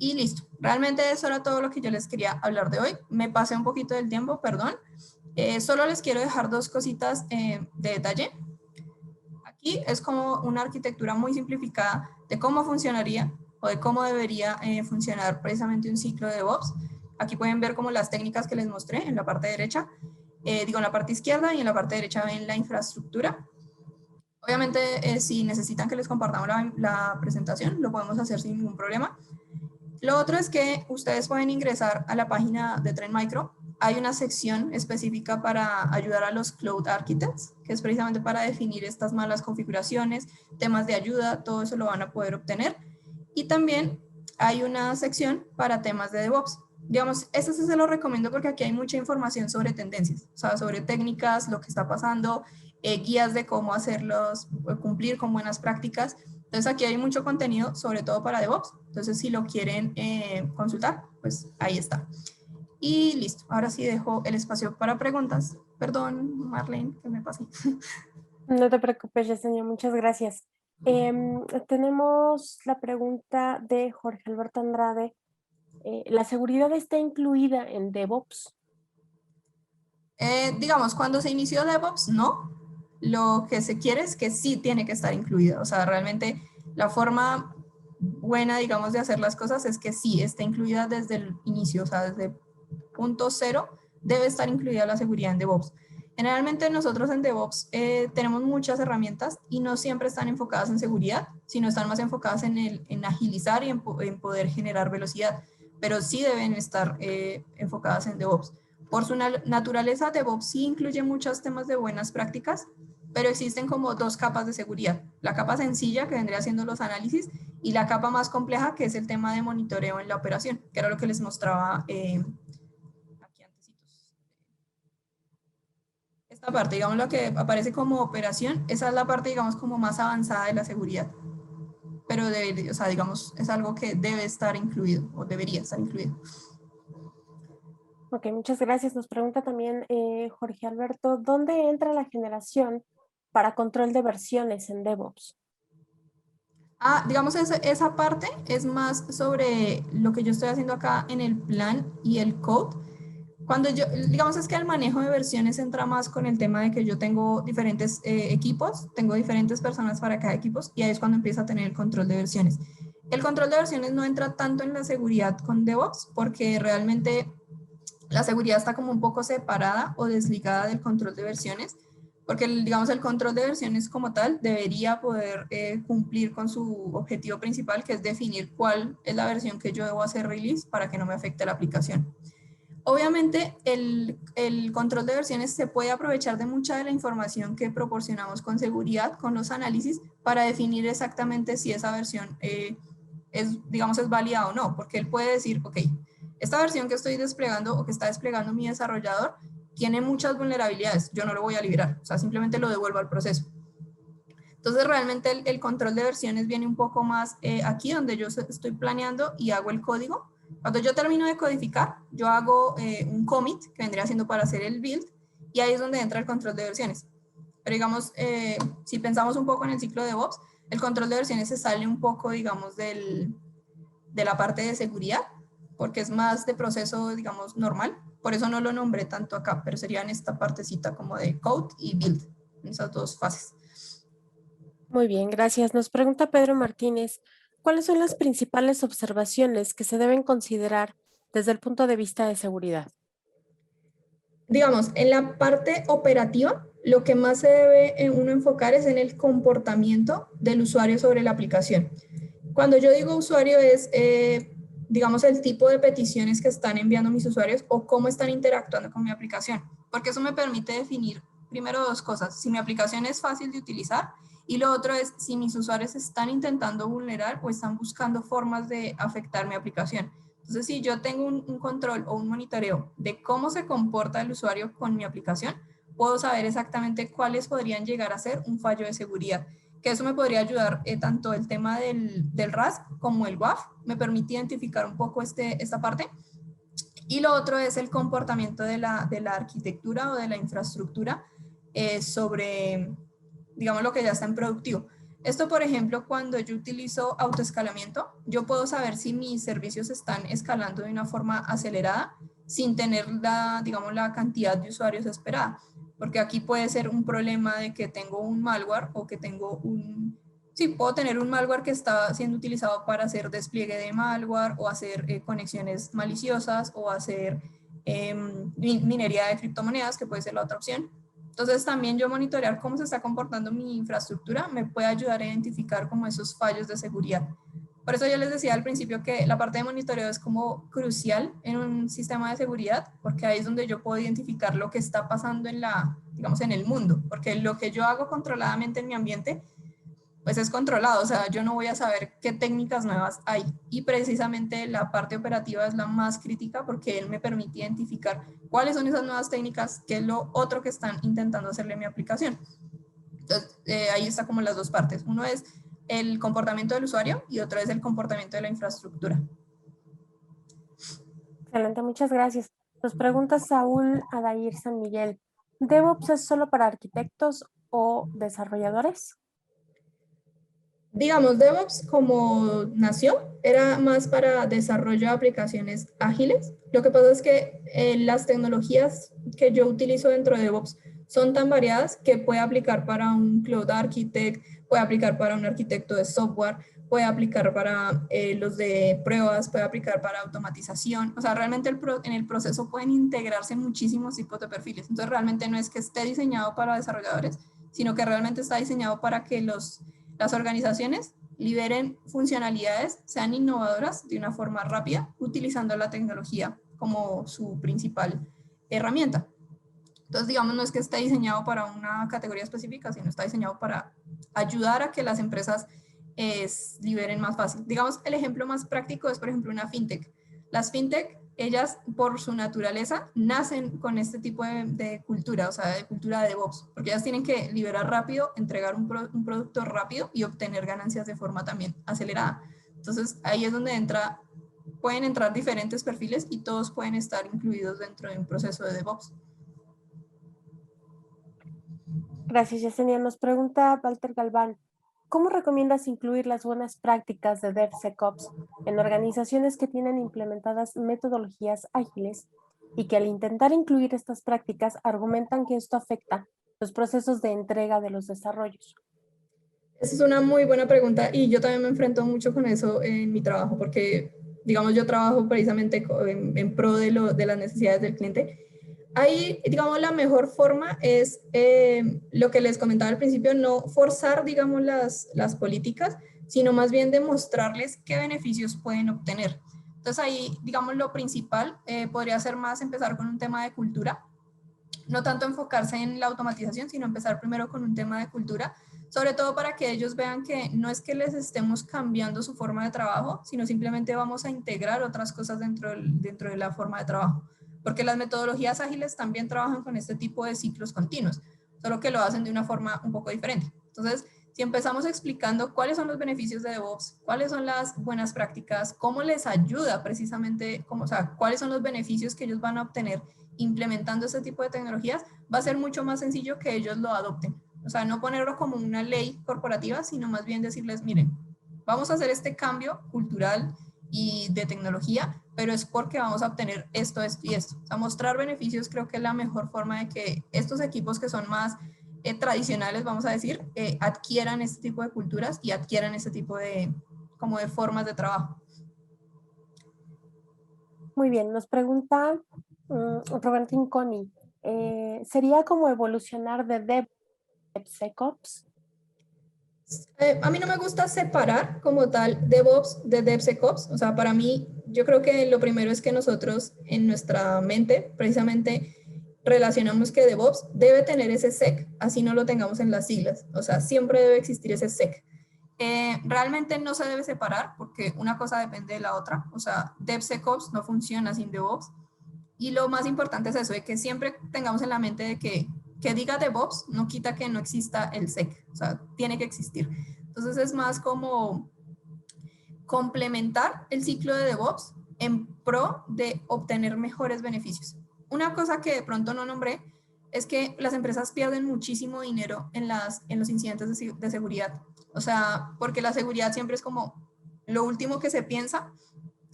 Y listo, realmente eso era todo lo que yo les quería hablar de hoy. Me pasé un poquito del tiempo, perdón. Solo les quiero dejar dos cositas de detalle. Aquí es como una arquitectura muy simplificada de cómo funcionaría o de cómo debería funcionar precisamente un ciclo de DevOps. Aquí pueden ver como las técnicas que les mostré en la parte derecha, digo en la parte izquierda, y en la parte derecha ven la infraestructura. Obviamente, si necesitan que les compartamos la presentación, lo podemos hacer sin ningún problema. Lo otro es que ustedes pueden ingresar a la página de Trend Micro. Hay una sección específica para ayudar a los Cloud Architects, que es precisamente para definir estas malas configuraciones, temas de ayuda, todo eso lo van a poder obtener. Y también hay una sección para temas de DevOps. Digamos, este sí se lo recomiendo porque aquí hay mucha información sobre tendencias, o sea, sobre técnicas, lo que está pasando, guías de cómo hacerlos, cumplir con buenas prácticas. Entonces aquí hay mucho contenido, sobre todo para DevOps. Entonces si lo quieren consultar, pues ahí está. Y listo, ahora sí dejo el espacio para preguntas. Perdón, Marlene, que me pasé. No te preocupes, Yesenia, muchas gracias. Tenemos la pregunta de Jorge Alberto Andrade. ¿La seguridad está incluida en DevOps? Digamos, cuando se inició DevOps, no. Lo que se quiere es que sí tiene que estar incluida. O sea, realmente la forma buena, digamos, de hacer las cosas es que sí esté incluida desde el inicio, o sea, desde punto cero debe estar incluida la seguridad en DevOps. Generalmente nosotros en DevOps tenemos muchas herramientas y no siempre están enfocadas en seguridad, sino están más enfocadas en agilizar y en poder generar velocidad, pero sí deben estar enfocadas en DevOps. Por su naturaleza, DevOps sí incluye muchos temas de buenas prácticas, pero existen como dos capas de seguridad. La capa sencilla, que vendría siendo los análisis, y la capa más compleja, que es el tema de monitoreo en la operación, que era lo que les mostraba aquí antecitos. Esta parte, digamos, lo que aparece como operación, esa es la parte, digamos, como más avanzada de la seguridad. Pero, o sea, digamos, es algo que debe estar incluido o debería estar incluido. Ok, muchas gracias. Nos pregunta también Jorge Alberto, ¿dónde entra la generación para control de versiones en DevOps? Digamos, esa parte es más sobre lo que yo estoy haciendo acá en el plan y el code. Cuando yo, digamos, es que el manejo de versiones entra más con el tema de que yo tengo diferentes equipos, tengo diferentes personas para cada equipo y ahí es cuando empieza a tener el control de versiones. El control de versiones no entra tanto en la seguridad con DevOps porque realmente la seguridad está como un poco separada o desligada del control de versiones, porque digamos el control de versiones como tal debería poder cumplir con su objetivo principal, que es definir cuál es la versión que yo debo hacer release para que no me afecte la aplicación. Obviamente, el control de versiones se puede aprovechar de mucha de la información que proporcionamos con seguridad, con los análisis, para definir exactamente si esa versión digamos, es válida o no, porque él puede decir, ok, esta versión que estoy desplegando o que está desplegando mi desarrollador tiene muchas vulnerabilidades, yo no lo voy a liberar, o sea, simplemente lo devuelvo al proceso. Entonces, realmente el control de versiones viene un poco más aquí, donde yo estoy planeando y hago el código. Cuando yo termino de codificar, yo hago un commit, que vendría siendo para hacer el build, y ahí es donde entra el control de versiones. Pero digamos, si pensamos un poco en el ciclo de DevOps, el control de versiones se sale un poco, digamos, de la parte de seguridad, porque es más de proceso, digamos, normal. Por eso no lo nombré tanto acá, pero sería en esta partecita como de code y build, en esas dos fases. Muy bien, gracias. Nos pregunta Pedro Martínez, ¿cuáles son las principales observaciones que se deben considerar desde el punto de vista de seguridad? Digamos, en la parte operativa, lo que más se debe uno enfocar es en el comportamiento del usuario sobre la aplicación. Cuando yo digo usuario es, digamos, el tipo de peticiones que están enviando mis usuarios o cómo están interactuando con mi aplicación, porque eso me permite definir primero dos cosas, si mi aplicación es fácil de utilizar y lo otro es si mis usuarios están intentando vulnerar o están buscando formas de afectar mi aplicación. Entonces, si yo tengo un control o un monitoreo de cómo se comporta el usuario con mi aplicación, puedo saber exactamente cuáles podrían llegar a ser un fallo de seguridad. Que eso me podría ayudar tanto el tema del RAS como el WAF, me permite identificar un poco esta parte. Y lo otro es el comportamiento de la arquitectura o de la infraestructura sobre, digamos, lo que ya está en productivo. Esto, por ejemplo, cuando yo utilizo autoescalamiento, yo puedo saber si mis servicios están escalando de una forma acelerada sin tener digamos, la cantidad de usuarios esperada. Porque aquí puede ser un problema de que tengo un malware o que tengo sí, puedo tener un malware que está siendo utilizado para hacer despliegue de malware o hacer conexiones maliciosas o hacer minería de criptomonedas, que puede ser la otra opción. Entonces también yo monitorear cómo se está comportando mi infraestructura me puede ayudar a identificar como esos fallos de seguridad. Por eso yo les decía al principio que la parte de monitoreo es como crucial en un sistema de seguridad, porque ahí es donde yo puedo identificar lo que está pasando digamos, en el mundo, porque lo que yo hago controladamente en mi ambiente pues es controlado, o sea, yo no voy a saber qué técnicas nuevas hay. Y precisamente la parte operativa es la más crítica porque él me permite identificar cuáles son esas nuevas técnicas, qué es lo otro que están intentando hacerle a mi aplicación. Entonces, ahí está como las dos partes. Uno es el comportamiento del usuario y otro es el comportamiento de la infraestructura. Excelente, muchas gracias. Nos pregunta Saúl Adair San Miguel, ¿DevOps es solo para arquitectos o desarrolladores? Digamos, DevOps como nació era más para desarrollo de aplicaciones ágiles. Lo que pasa es que las tecnologías que yo utilizo dentro de DevOps son tan variadas que puede aplicar para un cloud architect, puede aplicar para un arquitecto de software, puede aplicar para los de pruebas, puede aplicar para automatización. O sea, realmente en el proceso pueden integrarse muchísimos tipos de perfiles. Entonces, realmente no es que esté diseñado para desarrolladores, sino que realmente está diseñado para que las organizaciones liberen funcionalidades, sean innovadoras de una forma rápida, utilizando la tecnología como su principal herramienta. Entonces, digamos, no es que esté diseñado para una categoría específica, sino está diseñado para ayudar a que las empresas liberen más fácil. Digamos, el ejemplo más práctico es, por ejemplo, una fintech. Las fintech, ellas por su naturaleza nacen con este tipo de cultura, o sea, de cultura de DevOps, porque ellas tienen que liberar rápido, entregar un producto rápido y obtener ganancias de forma también acelerada. Entonces, ahí es donde pueden entrar diferentes perfiles y todos pueden estar incluidos dentro de un proceso de DevOps. Gracias, Yesenia. Nos pregunta Walter Galván, ¿Cómo recomiendas incluir las buenas prácticas de DevSecOps en organizaciones que tienen implementadas metodologías ágiles y que al intentar incluir estas prácticas argumentan que esto afecta los procesos de entrega de los desarrollos? Esa es una muy buena pregunta y yo también me enfrento mucho con eso en mi trabajo porque, digamos, yo trabajo precisamente en pro de las necesidades del cliente. Ahí, digamos, la mejor forma es lo que les comentaba al principio, no forzar, digamos, las políticas, sino más bien demostrarles qué beneficios pueden obtener. Entonces ahí, digamos, lo principal podría ser más empezar con un tema de cultura, no tanto enfocarse en la automatización, sino empezar primero con un tema de cultura, sobre todo para que ellos vean que no es que les estemos cambiando su forma de trabajo, sino simplemente vamos a integrar otras cosas dentro de la forma de trabajo. Porque las metodologías ágiles también trabajan con este tipo de ciclos continuos, solo que lo hacen de una forma un poco diferente. Entonces, si empezamos explicando cuáles son los beneficios de DevOps, cuáles son las buenas prácticas, cómo les ayuda precisamente, o sea, cuáles son los beneficios que ellos van a obtener implementando este tipo de tecnologías, va a ser mucho más sencillo que ellos lo adopten. O sea, no ponerlo como una ley corporativa, sino más bien decirles, miren, vamos a hacer este cambio cultural y de tecnología, pero es porque vamos a obtener esto, esto y esto. O sea, mostrar beneficios creo que es la mejor forma de que estos equipos que son más tradicionales, vamos a decir, adquieran este tipo de culturas y adquieran este tipo de, como de formas de trabajo. Muy bien, nos pregunta Robertín Coni, ¿sería como evolucionar de DevSecOps? A mí no me gusta separar como tal DevOps de DevSecOps. O sea, para mí, yo creo que lo primero es que nosotros en nuestra mente precisamente relacionamos que DevOps debe tener ese sec, así no lo tengamos en las siglas. O sea, siempre debe existir ese sec. Realmente no se debe separar porque una cosa depende de la otra. O sea, DevSecOps no funciona sin DevOps. Y lo más importante es eso, de que siempre tengamos en la mente de que diga DevOps no quita que no exista el SEC, o sea, tiene que existir. Entonces es más como complementar el ciclo de DevOps en pro de obtener mejores beneficios. Una cosa que de pronto no nombré es que las empresas pierden muchísimo dinero en los incidentes de seguridad. O sea, porque la seguridad siempre es como lo último que se piensa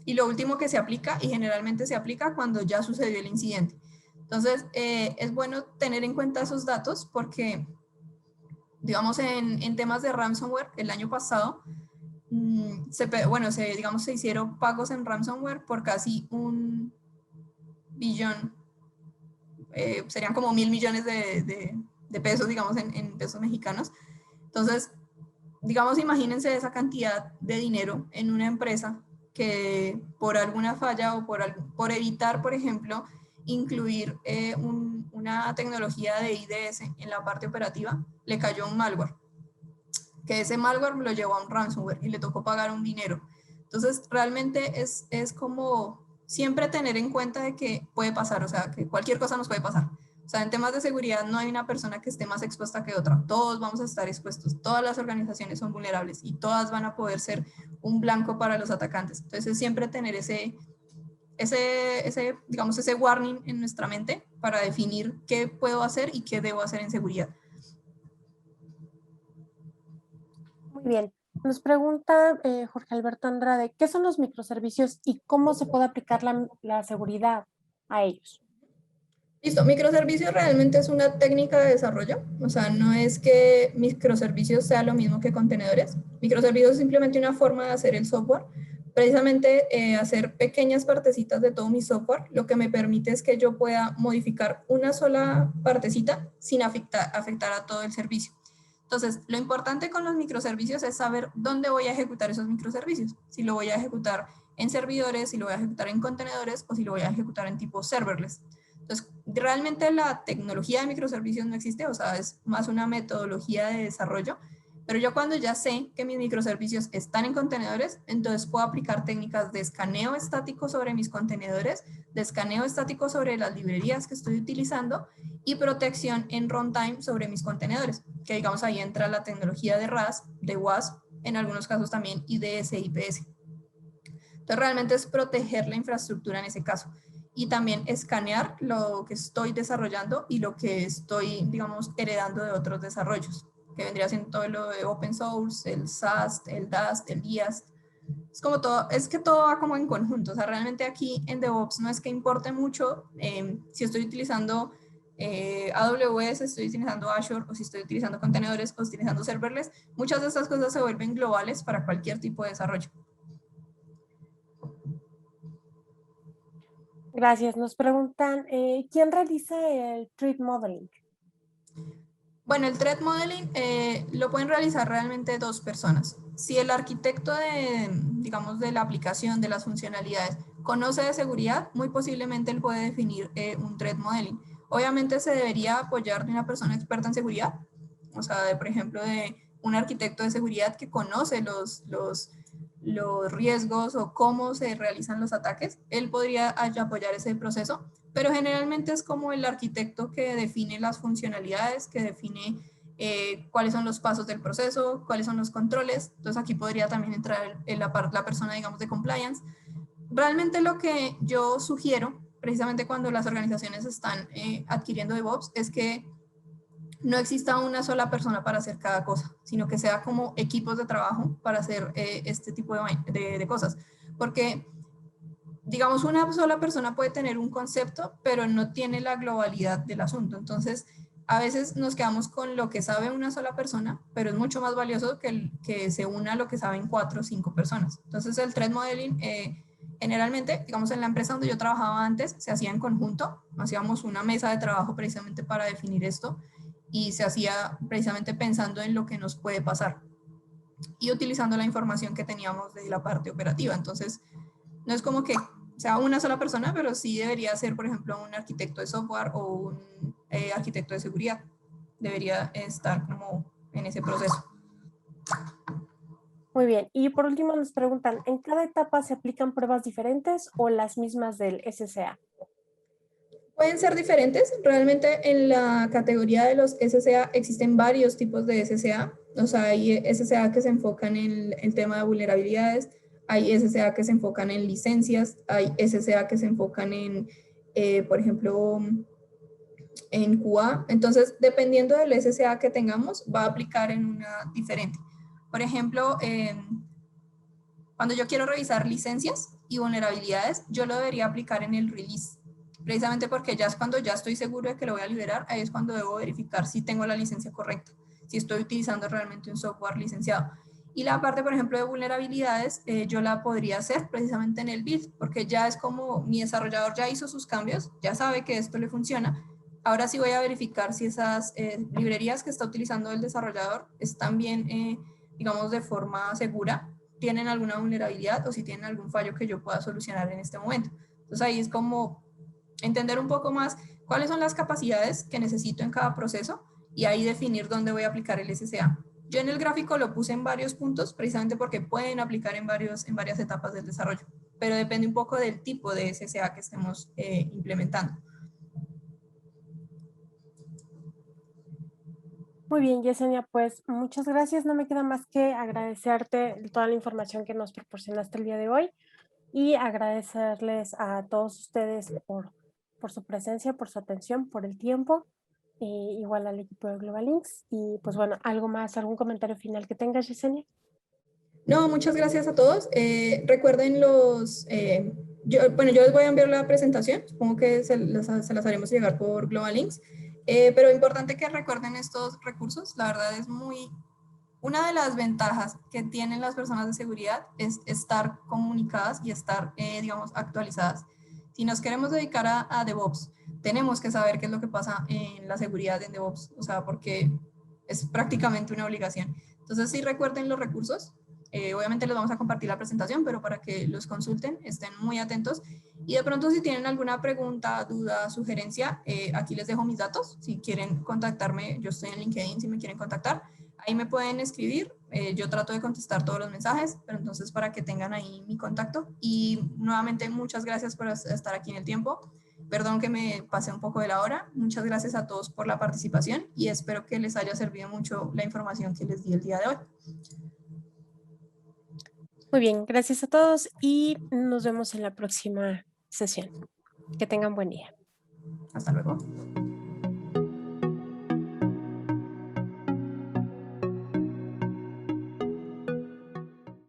y lo último que se aplica, y generalmente se aplica cuando ya sucedió el incidente. Entonces, es bueno tener en cuenta esos datos porque, digamos, en temas de ransomware, el año pasado, digamos, se hicieron pagos en ransomware por casi 1 billón, serían como 1.000 millones de pesos, digamos, en pesos mexicanos. Entonces, digamos, imagínense esa cantidad de dinero en una empresa que por alguna falla o por evitar, por ejemplo, incluir una tecnología de IDS en la parte operativa, le cayó un malware, que ese malware lo llevó a un ransomware y le tocó pagar un dinero. Entonces, realmente es como siempre tener en cuenta de que puede pasar, o sea, que cualquier cosa nos puede pasar. O sea, en temas de seguridad no hay una persona que esté más expuesta que otra. Todos vamos a estar expuestos. Todas las organizaciones son vulnerables y todas van a poder ser un blanco para los atacantes. Entonces, siempre tener digamos, ese warning en nuestra mente para definir qué puedo hacer y qué debo hacer en seguridad. Muy bien. Nos pregunta Jorge Alberto Andrade, ¿qué son los microservicios y cómo se puede aplicar la seguridad a ellos? Listo, microservicios realmente es una técnica de desarrollo, o sea, no es que microservicios sea lo mismo que contenedores. Microservicios es simplemente una forma de hacer el software, precisamente hacer pequeñas partecitas de todo mi software, lo que me permite es que yo pueda modificar una sola partecita sin afectar a todo el servicio. Entonces, lo importante con los microservicios es saber dónde voy a ejecutar esos microservicios, si lo voy a ejecutar en servidores, si lo voy a ejecutar en contenedores o si lo voy a ejecutar en tipo serverless. Entonces, realmente la tecnología de microservicios no existe, o sea, es más una metodología de desarrollo, pero yo cuando ya sé que mis microservicios están en contenedores, entonces puedo aplicar técnicas de escaneo estático sobre mis contenedores, de escaneo estático sobre las librerías que estoy utilizando y protección en runtime sobre mis contenedores, que digamos ahí entra la tecnología de RAS, de WASP, en algunos casos también IDS, IPS. Entonces realmente es proteger la infraestructura en ese caso y también escanear lo que estoy desarrollando y lo que estoy, digamos, heredando de otros desarrollos. que vendría siendo todo lo de open source, el SAST, el DAST, el IAST. Es como todo, es que todo va como en conjunto. O sea, realmente aquí en DevOps no es que importe mucho si estoy utilizando AWS, estoy utilizando Azure, o si estoy utilizando contenedores, o utilizando serverless. Muchas de estas cosas se vuelven globales para cualquier tipo de desarrollo. Gracias. Nos preguntan, ¿quién realiza el threat modeling? Bueno, el threat modeling lo pueden realizar realmente dos personas. Si el arquitecto de, digamos, de la aplicación, de las funcionalidades, conoce de seguridad, muy posiblemente él puede definir un threat modeling. Obviamente se debería apoyar de una persona experta en seguridad, o sea, por ejemplo, de un arquitecto de seguridad que conoce los riesgos o cómo se realizan los ataques. Él podría apoyar ese proceso, pero generalmente es como el arquitecto que define las funcionalidades, que define cuáles son los pasos del proceso, cuáles son los controles. Entonces aquí podría también entrar la persona, digamos, de compliance. Realmente lo que yo sugiero, precisamente cuando las organizaciones están adquiriendo DevOps, es que no exista una sola persona para hacer cada cosa, sino que sea como equipos de trabajo para hacer este tipo de cosas. Porque digamos, una sola persona puede tener un concepto, pero no tiene la globalidad del asunto. Entonces, a veces nos quedamos con lo que sabe una sola persona, pero es mucho más valioso que se una lo que saben 4 o 5 personas. Entonces, el threat modeling, generalmente, digamos, en la empresa donde yo trabajaba antes, se hacía en conjunto. Hacíamos una mesa de trabajo precisamente para definir esto y se hacía precisamente pensando en lo que nos puede pasar y utilizando la información que teníamos de la parte operativa. Entonces, no es como que sea una sola persona, pero sí debería ser, por ejemplo, un arquitecto de software o un arquitecto de seguridad. Debería estar como en ese proceso. Muy bien. Y por último nos preguntan, ¿en cada etapa se aplican pruebas diferentes o las mismas del SCA? Pueden ser diferentes. Realmente en la categoría de los SCA existen varios tipos de SCA. O sea, hay SCA que se enfocan en el tema de vulnerabilidades, hay SCA que se enfocan en licencias, hay SCA que se enfocan en, por ejemplo, en QA. Entonces, dependiendo del SCA que tengamos, va a aplicar en una diferente. Por ejemplo, cuando yo quiero revisar licencias y vulnerabilidades, yo lo debería aplicar en el release. Precisamente porque ya es cuando ya estoy seguro de que lo voy a liberar, ahí es cuando debo verificar si tengo la licencia correcta, si estoy utilizando realmente un software licenciado. Y la parte, por ejemplo, de vulnerabilidades, yo la podría hacer precisamente en el build, porque ya es como mi desarrollador ya hizo sus cambios, ya sabe que esto le funciona. Ahora sí voy a verificar si esas librerías que está utilizando el desarrollador están bien, digamos, de forma segura, tienen alguna vulnerabilidad o si tienen algún fallo que yo pueda solucionar en este momento. Entonces ahí es como entender un poco más cuáles son las capacidades que necesito en cada proceso y ahí definir dónde voy a aplicar el SCA. Yo en el gráfico lo puse en varios puntos precisamente porque pueden aplicar en varias etapas del desarrollo, pero depende un poco del tipo de SCA que estemos implementando. Muy bien, Yesenia, pues muchas gracias. No me queda más que agradecerte toda la información que nos proporcionaste el día de hoy y agradecerles a todos ustedes por su presencia, por su atención, por el tiempo, igual al equipo de Global Links. Y pues bueno, algo más, algún comentario final que tengas, Yesenia. No, muchas gracias a todos. Recuerden bueno, yo les voy a enviar la presentación, supongo que se las haremos llegar por Global Links, pero importante que recuerden estos recursos, la verdad es una de las ventajas que tienen las personas de seguridad es estar comunicadas y estar, digamos, actualizadas. Si nos queremos dedicar a DevOps, tenemos que saber qué es lo que pasa en la seguridad en DevOps, o sea, porque es prácticamente una obligación. Entonces, sí recuerden los recursos. Obviamente les vamos a compartir la presentación, pero para que los consulten, estén muy atentos. Y de pronto si tienen alguna pregunta, duda, sugerencia, aquí les dejo mis datos. Si quieren contactarme, yo estoy en LinkedIn si me quieren contactar. Ahí me pueden escribir, yo trato de contestar todos los mensajes, pero entonces para que tengan ahí mi contacto. Y nuevamente muchas gracias por estar aquí en el tiempo. Perdón que me pasé un poco de la hora. Muchas gracias a todos por la participación y espero que les haya servido mucho la información que les di el día de hoy. Muy bien, gracias a todos y nos vemos en la próxima sesión. Que tengan buen día. Hasta luego.